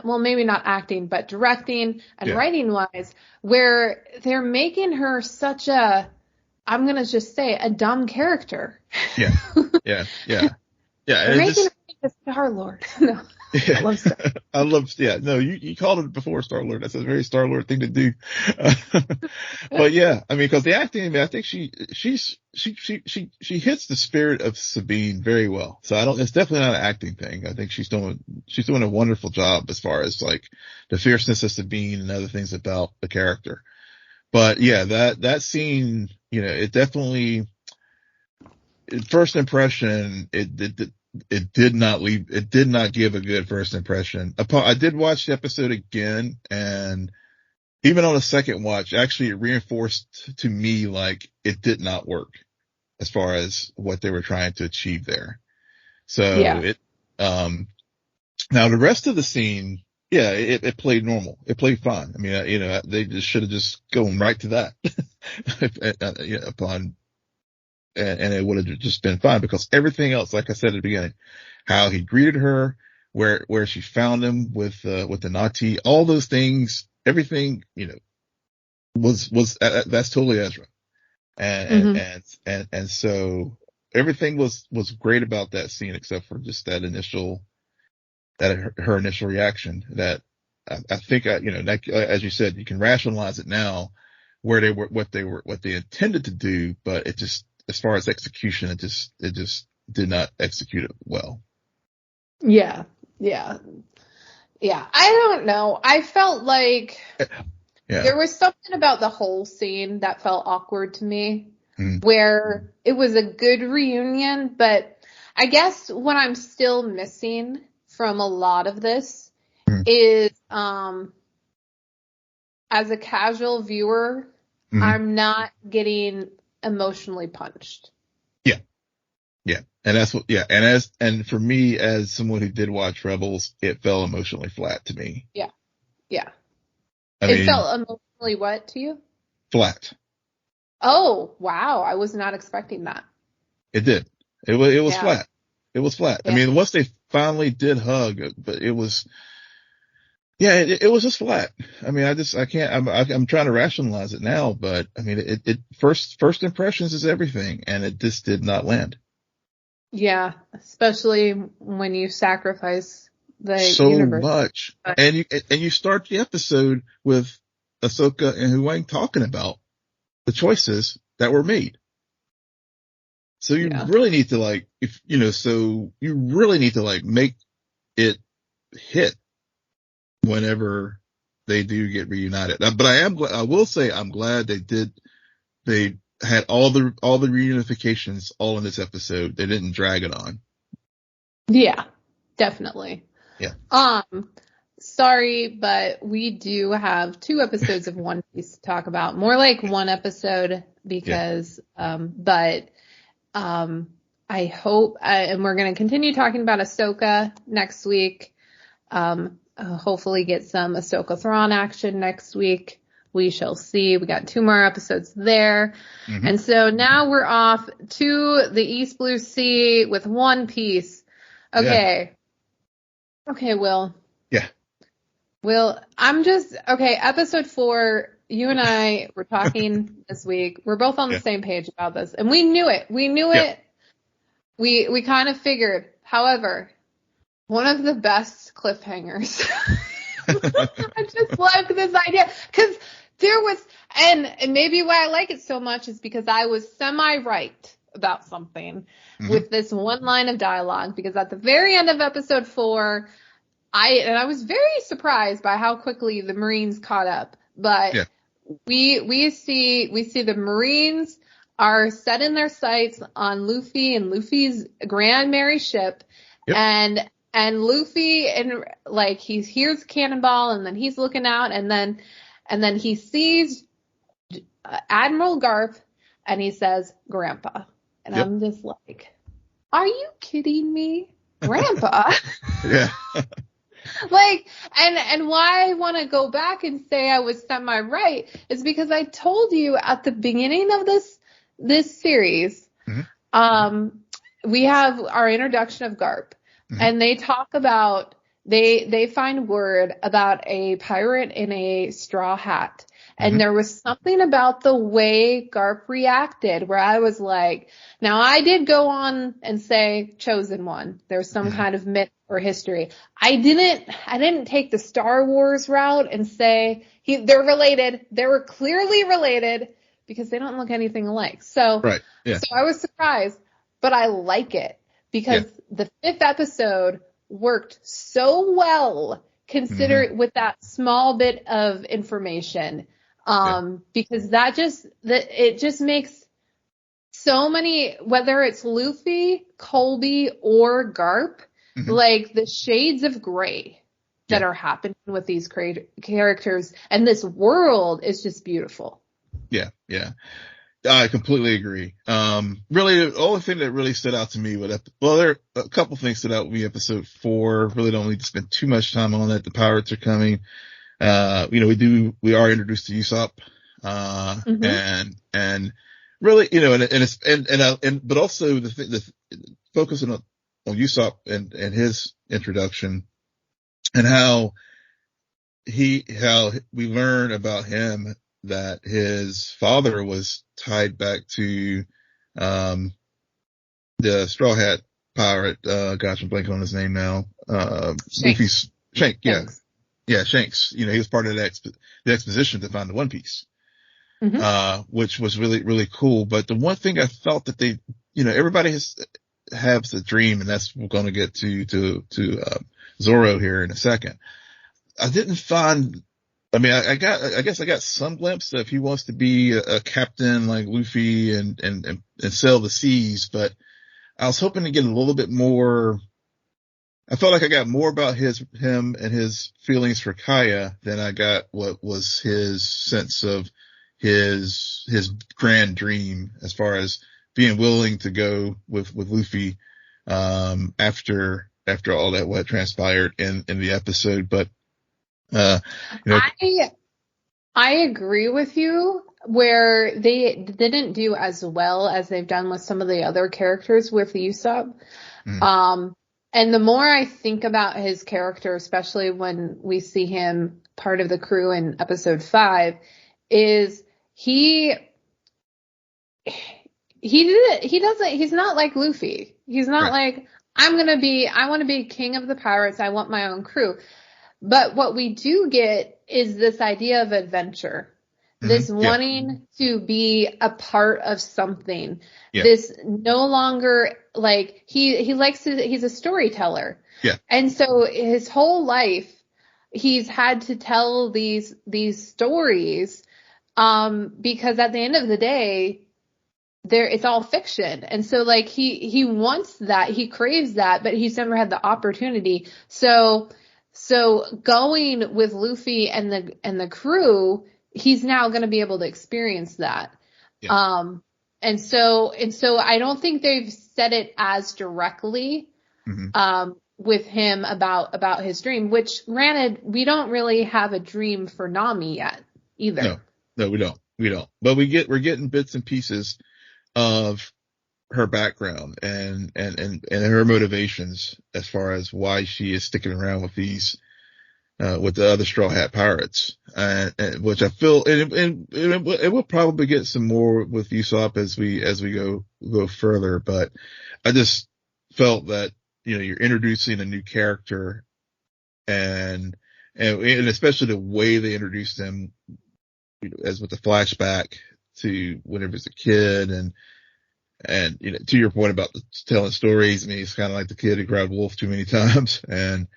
well, maybe not acting, but directing and writing wise, where they're making her such a, I'm going to just say, a dumb character. Yeah. They're making her like a Star-Lord. No. Yeah. I love no, you called it before Star-Lord. That's a very Star-Lord thing to do. But yeah, I mean, cause the acting, I think she hits the spirit of Sabine very well. So it's definitely not an acting thing. I think she's doing a wonderful job as far as like the fierceness of Sabine and other things about the character. But yeah, that scene, it definitely, first impression, it did not give a good first impression. I did watch the episode again, and even on the second watch, actually it reinforced to me like it did not work as far as what they were trying to achieve there. So now the rest of the scene, it played normal. It played fine. I mean, they just should have just gone right to that and it would have just been fine, because everything else, like I said at the beginning, how he greeted her, where she found him with the Na'ti, all those things, everything, that's totally Ezra. And so everything was great about that scene except for just her initial reaction that I think, as you said, you can rationalize it now where they were, what they intended to do, but it just, as far as execution, it just did not execute it well. Yeah. I don't know. I felt like there was something about the whole scene that felt awkward to me, where it was a good reunion, but I guess what I'm still missing from a lot of this is, as a casual viewer, I'm not getting emotionally punched. Yeah. And that's what, and for me, as someone who did watch Rebels, it fell emotionally flat to me. Yeah. It felt emotionally what to you? Flat. Oh, wow. I was not expecting that. It did. It was flat. It was flat. Yeah. Once they finally did hug, but it was, it was just flat. I can't, I'm trying to rationalize it now, but first impressions is everything, and it just did not land. Yeah, especially when you sacrifice the universe. So much. And you start the episode with Ahsoka and Huang talking about the choices that were made. So you really need to make it hit whenever they do get reunited. But I will say I'm glad they had all the reunifications all in this episode. They didn't drag it on. Yeah, definitely. Yeah. Sorry, but we do have 2 episodes of One Piece to talk about. More like 1 episode because, I hope, and we're going to continue talking about Ahsoka next week. Hopefully get some Ahsoka Thrawn action next week. We shall see. We got 2 more episodes there. And so now we're off to the East Blue Sea with One Piece. Okay. Yeah. Okay, Will. Yeah. Will, episode 4, you and I were talking this week. We're both on the same page about this. And we knew it. it. We kind of figured. However, one of the best cliffhangers. I just like this idea. Because there was, and maybe why I like it so much is because I was semi-right about something with this one line of dialogue. Because at the very end of episode 4, I was very surprised by how quickly the Marines caught up. But we see the Marines are setting their sights on Luffy and Luffy's Grand Mary ship. And Luffy, and he hears Cannonball, and then he's looking out, and then he sees Admiral Garp, and he says, "Grandpa." And I'm just like, are you kidding me? Grandpa? Yeah. And why I want to go back and say I was semi-right is because I told you at the beginning of this series, we have our introduction of Garp. And they talk about, they find word about a pirate in a straw hat. And there was something about the way Garp reacted where I was like, now I did go on and say chosen one. There's some kind of myth or history. I didn't take the Star Wars route and say they're related. They were clearly related because they don't look anything alike. So I was surprised, but I like it. Because the 5th episode worked so well, with that small bit of information, because it just makes so many, whether it's Luffy, Colby, or Garp, the shades of gray that are happening with these characters, and this world is just beautiful. Yeah. I completely agree. Really, the only thing that really stood out to me there are a couple things stood out with me. Episode 4, really don't need to spend too much time on it. The pirates are coming. We are introduced to Usopp. And really, but also the focusing Usopp and his introduction, and how we learn about him that his father was tied back to, the Straw Hat pirate, gosh, I'm blanking on his name now. Luffy's Shanks. Yeah. Yeah, Shanks. He was part of the exposition to find the One Piece. Which was really, really cool. But the one thing I felt that they, everybody has a dream, and that's we're going to get to Zoro here in a second. I didn't find, I guess I got some glimpse of he wants to be a captain like Luffy and sail the seas, but I was hoping to get a little bit more. I felt like I got more about him and his feelings for Kaya than I got what was his sense of his grand dream as far as being willing to go with Luffy, after all that what transpired in the episode. But, I agree with you where they didn't do as well as they've done with some of the other characters with Usopp. And the more I think about his character, especially when we see him part of the crew in episode 5, is he's not like Luffy. He's not like, I want to be king of the pirates. I want my own crew. But what we do get is this idea of adventure, this wanting to be a part of something, this no longer like he's a storyteller. Yeah. And so his whole life he's had to tell these stories, because at the end of the day, it's all fiction. And so like he wants that, he craves that, but he's never had the opportunity. So going with Luffy and the crew, he's now going to be able to experience that. Yeah. And so I don't think they've said it as directly, with him about his dream, which granted, we don't really have a dream for Nami yet either. No, we don't. But we're getting bits and pieces of her background and her motivations as far as why she is sticking around with these, with the other Straw Hat pirates, and which I feel, and it will probably get some more with Usopp as we go further, but I just felt that, you're introducing a new character and especially the way they introduced him, as with the flashback to whenever he was a kid and to your point about telling stories, I mean, he's kind of like the kid who cried wolf too many times, and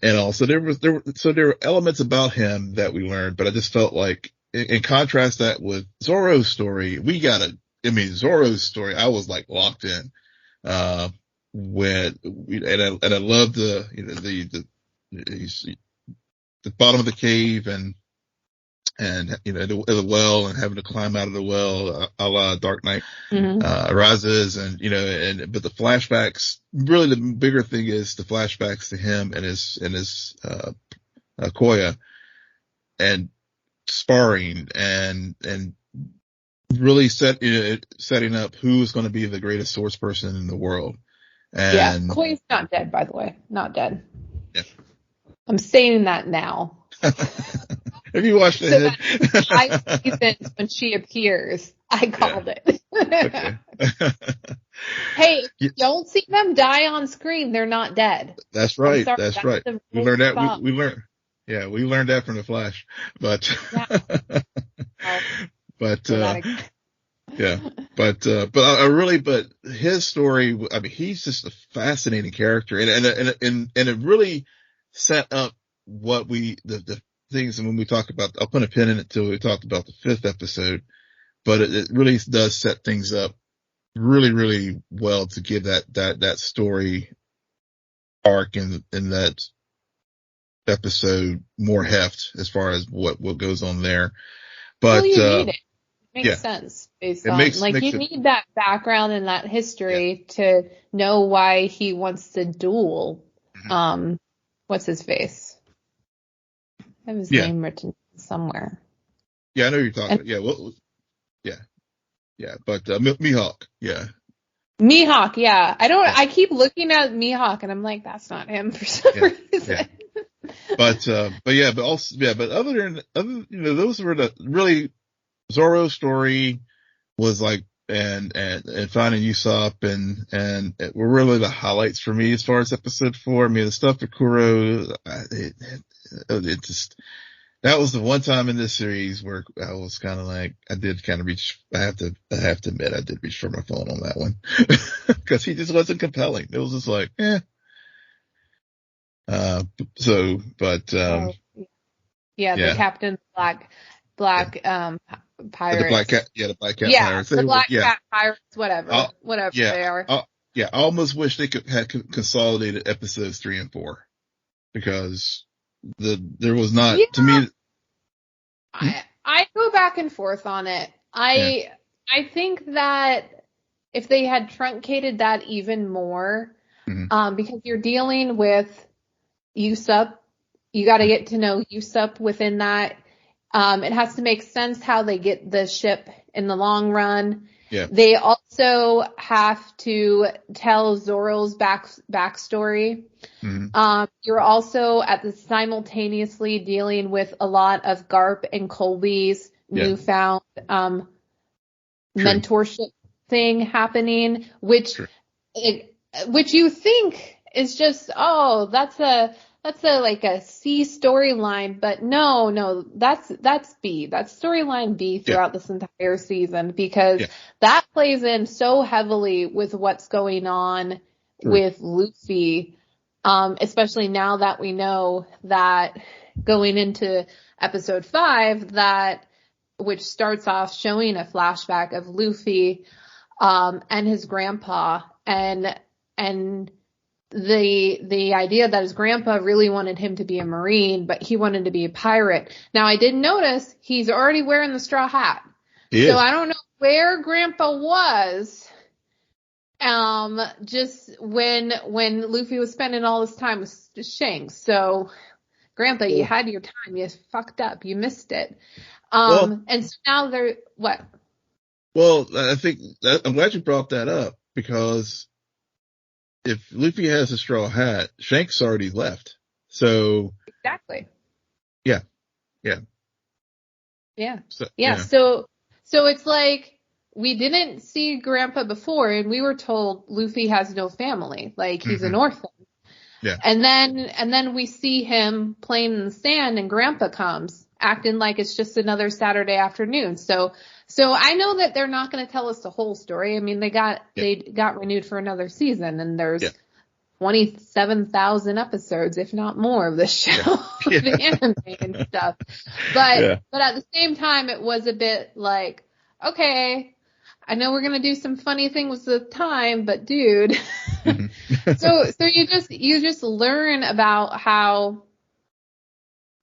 also there were elements about him that we learned, but I just felt like in contrast that with Zoro's story, Zoro's story, I was like locked in, and I love the bottom of the cave and the well and having to climb out of the well, a la Dark Knight Rises, but the flashbacks, really the bigger thing is the flashbacks to him and his Koya and sparring and really setting up who's going to be the greatest swordsperson in the world. And Koya's not dead, by the way, not dead. Yeah. I'm saying that now. Have you watched it? I seasons when she appears, I called it. Okay. Hey, you don't see them die on screen, they're not dead. That's right. That's right. We learned that. We learned. Yeah, we learned that from the Flash. But but his story, I mean, he's just a fascinating character, and it really set up what the things. And when we talk about, I'll put a pin in it till we talked about the 5th episode, but it really does set things up really, really well to give that story arc in that episode more heft as far as what goes on there. But you need it. It makes sense based on you need that background and that history to know why he wants to duel. What's his face? I have his name written somewhere. Yeah, I know you're talking. But Mihawk. Yeah. Mihawk, yeah. I keep looking at Mihawk and I'm like, that's not him for some reason. Yeah. But other, those were the really, Zoro's story was like, and finding Usopp and it were really the highlights for me as far as episode 4. I mean, the stuff with Kuro, it just, that was the one time in this series where I was kind of like, I did kind of reach, I have to admit, I did reach for my phone on that one. Cause he just wasn't compelling. It was just like, yeah, the Captain Black, pirates. The Black Cat pirates. The Black Cat pirates, whatever they are. I almost wish they had consolidated episodes 3 and 4 because there was not, to me. I go back and forth on it. I think that if they had truncated that even more, because you're dealing with Usopp, you got to get to know Usopp within that. It has to make sense how they get the ship in the long run. Yeah. They also have to tell Zoro's backstory. You're also simultaneously dealing with a lot of Garp and Colby's newfound mentorship thing happening, which you think is just, that's a C storyline, but no, that's B. That's storyline B throughout this entire season because that plays in so heavily with what's going on with Luffy, especially now that we know that going into episode 5, which starts off showing a flashback of Luffy, and his grandpa and the idea that his grandpa really wanted him to be a Marine, but he wanted to be a pirate. Now, I did notice he's already wearing the straw hat. So I don't know where grandpa was, just when Luffy was spending all his time with Shanks. So, grandpa, you had your time. You fucked up. You missed it. And so now what? Well, I think I'm glad you brought that up because if Luffy has a straw hat, Shanks already left. So exactly. Yeah. So it's like we didn't see Grandpa before, and we were told Luffy has no family, like he's an orphan. Yeah. And then we see him playing in the sand, and Grandpa comes, acting like it's just another Saturday afternoon. So I know that they're not going to tell us the whole story. I mean, they got renewed for another season, and there's 27,000 episodes, if not more, of this show, the anime and stuff. But at the same time, it was a bit like, okay, I know we're going to do some funny things with time, but dude. So you just learn about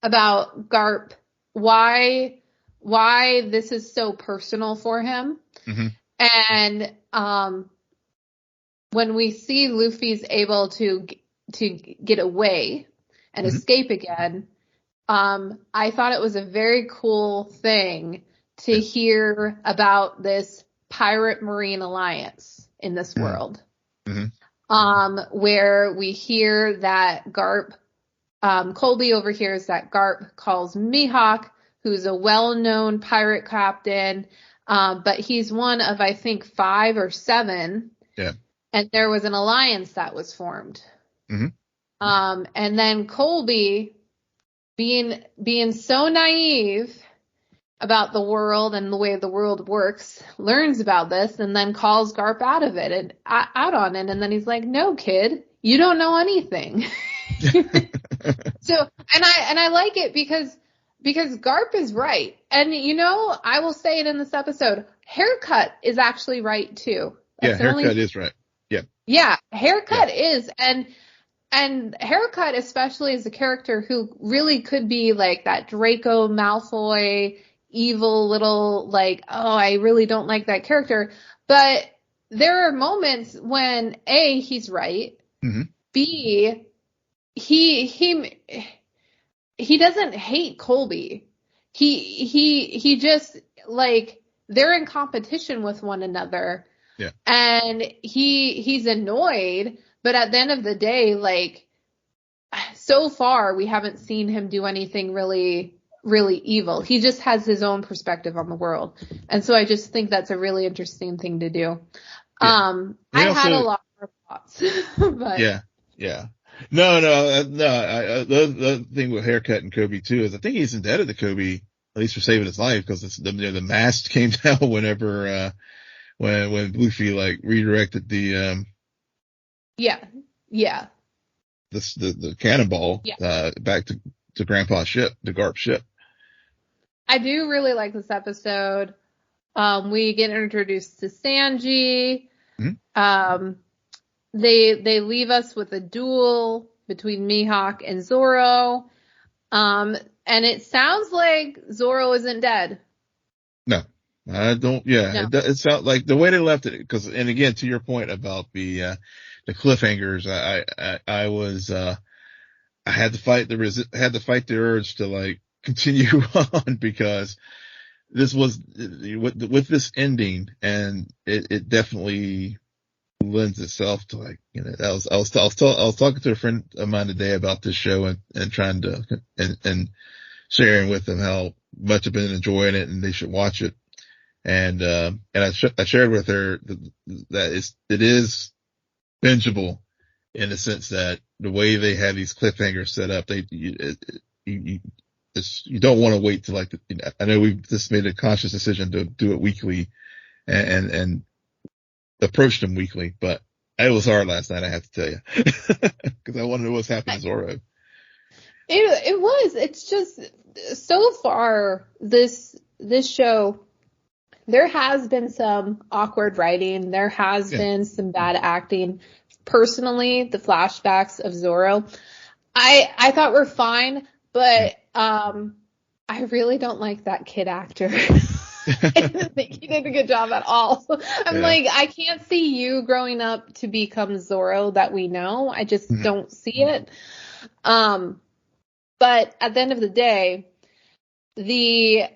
Garp, why this is so personal for him. And when we see Luffy's able to get away and escape again, I thought it was a very cool thing to hear about this pirate marine alliance in this world. Where we hear that Garp, Colby overhears that Garp calls Mihawk, who's a well-known pirate captain, but he's one of, I think, 5 or 7. Yeah. And there was an alliance that was formed. And then Colby, being so naive about the world and the way the world works, learns about this and then calls Garp out on it. And then he's like, no, kid, you don't know anything. So, and I like it because Garp is right. And, I will say it in this episode, Haircut is actually right too. That's Haircut is right. Yeah, Haircut is. And Haircut especially is a character who really could be like that Draco Malfoy, evil little, like, oh, I really don't like that character. But there are moments when A, he's right. B, he doesn't hate Colby. He just, like, they're in competition with one another. Yeah. And he's annoyed, but at the end of the day, like, so far we haven't seen him do anything really evil. He just has his own perspective on the world. And so I just think that's a really interesting thing to do. Yeah. I had a lot more thoughts, but yeah. No. The thing with haircut and Kobe too is I think he's indebted to Kobe, at least for saving his life, because the mask came down whenever, when Luffy like redirected the the cannonball, back to Grandpa's ship, the Garp ship. I do really like this episode. We get introduced to Sanji. Mm-hmm. They leave us with a duel between Mihawk and Zoro. And it sounds like Zoro isn't dead. No, I don't. Yeah, no. It sounds like the way they left it. And again, to your point about the cliffhangers, I had to fight the urge to like continue on, because this was with this ending, and it definitely lends itself to like, you know, I was talking to a friend of mine today about this show and trying to, and sharing with them how much I've been enjoying it and they should watch it. And I shared with her that it is bingeable in the sense that the way they have these cliffhangers set up, you don't want to wait to like, I know we've just made a conscious decision to do it weekly and approach them weekly, but it was hard last night, I have to tell you, because I wanted to know what's happening to Zoro. It was. It's just so far this show, there has been some awkward writing. There has been some bad acting. Personally, the flashbacks of Zoro, I thought were fine, but I really don't like that kid actor. I didn't think he did a good job at all. I'm like, I can't see you growing up to become Zoro that we know. I just don't see it. But at the end of the day, the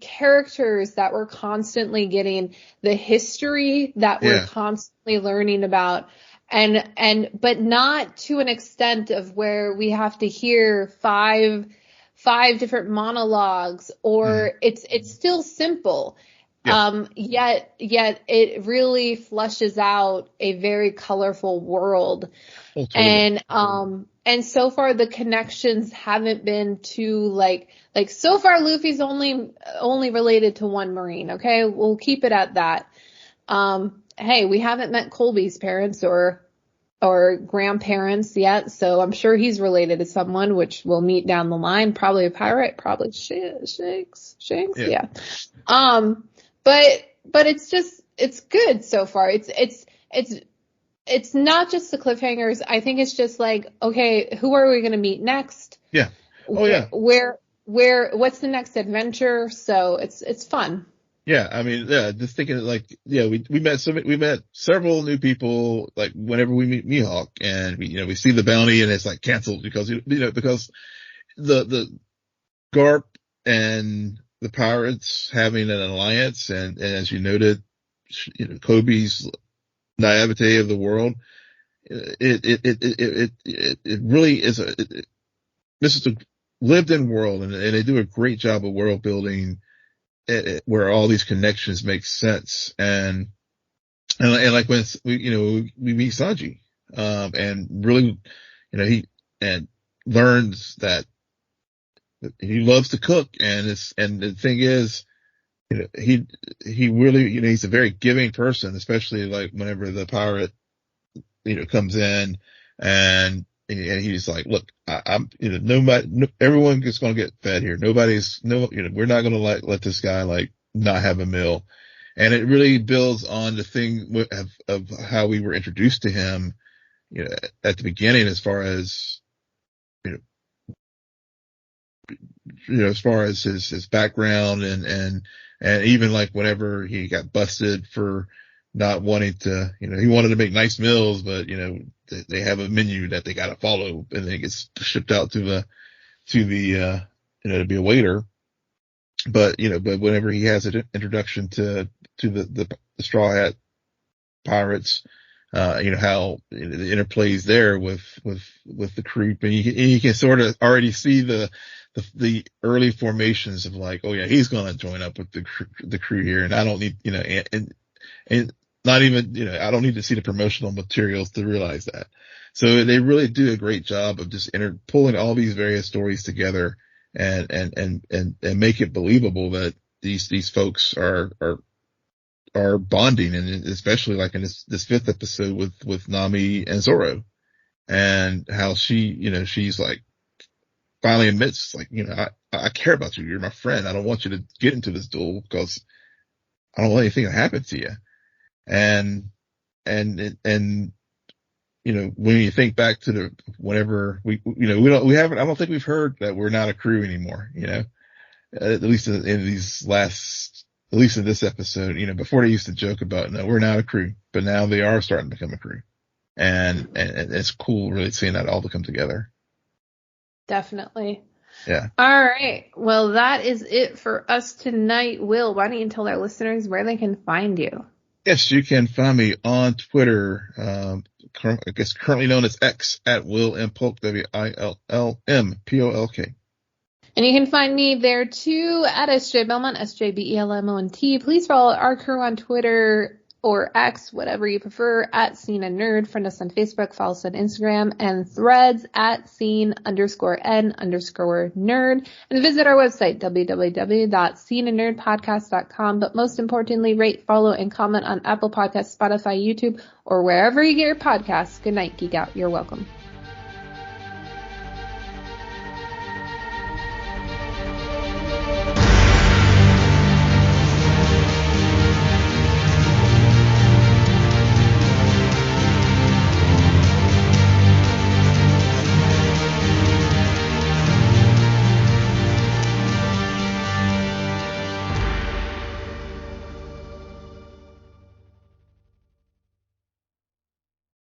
characters that we're constantly getting, the history that we're constantly learning about, but not to an extent of where we have to hear five different monologues, or it's still simple. Yet it really fleshes out a very colorful world. Oh, totally. And so far the connections haven't been too like so far Luffy's only related to one Marine. Okay. We'll keep it at that. Hey, we haven't met Colby's parents or grandparents yet, so I'm sure he's related to someone, which we'll meet down the line. Probably a pirate, probably Shanks. Yeah. But it's good so far. It's not just the cliffhangers. I think it's just like, okay, who are we going to meet next? Yeah. Oh yeah. What's the next adventure? So it's fun. Yeah, I mean, just thinking like, we met several new people, like whenever we meet Mihawk, and we see the bounty and it's like canceled because the Garp and the pirates having an alliance, and as you noted, Kobe's naivete of the world, it really is this is a lived in world, and they do a great job of world building. Where all these connections make sense, and like when we meet Sanji, and really, he learns that he loves to cook, and the thing is, he really, he's a very giving person, especially like whenever the pirate, comes in and he's like, look, I'm, everyone is going to get fed here. We're not going to let this guy like not have a meal. And it really builds on the thing of how we were introduced to him, at the beginning, as far as, as far as his background and even like whenever he got busted for not wanting to, he wanted to make nice meals, but, they have a menu that they got to follow, and then it gets shipped out to the, to be a waiter. But, but whenever he has an introduction to the Straw Hat pirates, how it interplays there with the creep, and you can sort of already see the early formations of like, oh yeah, he's going to join up with the crew here, and I don't need, and not even, I don't need to see the promotional materials to realize that. So they really do a great job of just pulling all these various stories together and make it believable that these folks are bonding, and especially like in this fifth episode with Nami and Zoro, and how she's like finally admits, like, I care about you. You're my friend. I don't want you to get into this duel because I don't want anything to happen to you. And when you think back to whenever I don't think we've heard that we're not a crew anymore, at least in this episode, before they used to joke about, no, we're not a crew, but now they are starting to become a crew. And it's cool really seeing that all to come together. Definitely. Yeah. All right. Well, that is it for us tonight. Will, why don't you tell our listeners where they can find you? Yes, you can find me on Twitter, I guess currently known as X, at Will M. Polk, WILLMPOLK. And you can find me there too at SJ Belmont, SJBELMONT. Please follow our crew on Twitter or X, whatever you prefer, at SNN. Friend us on Facebook, follow us on Instagram, and Threads at @scene_n_nerd. And visit our website, www.sceneandnerdpodcast.com. But most importantly, rate, follow, and comment on Apple Podcasts, Spotify, YouTube, or wherever you get your podcasts. Good night, Geek Out. You're welcome.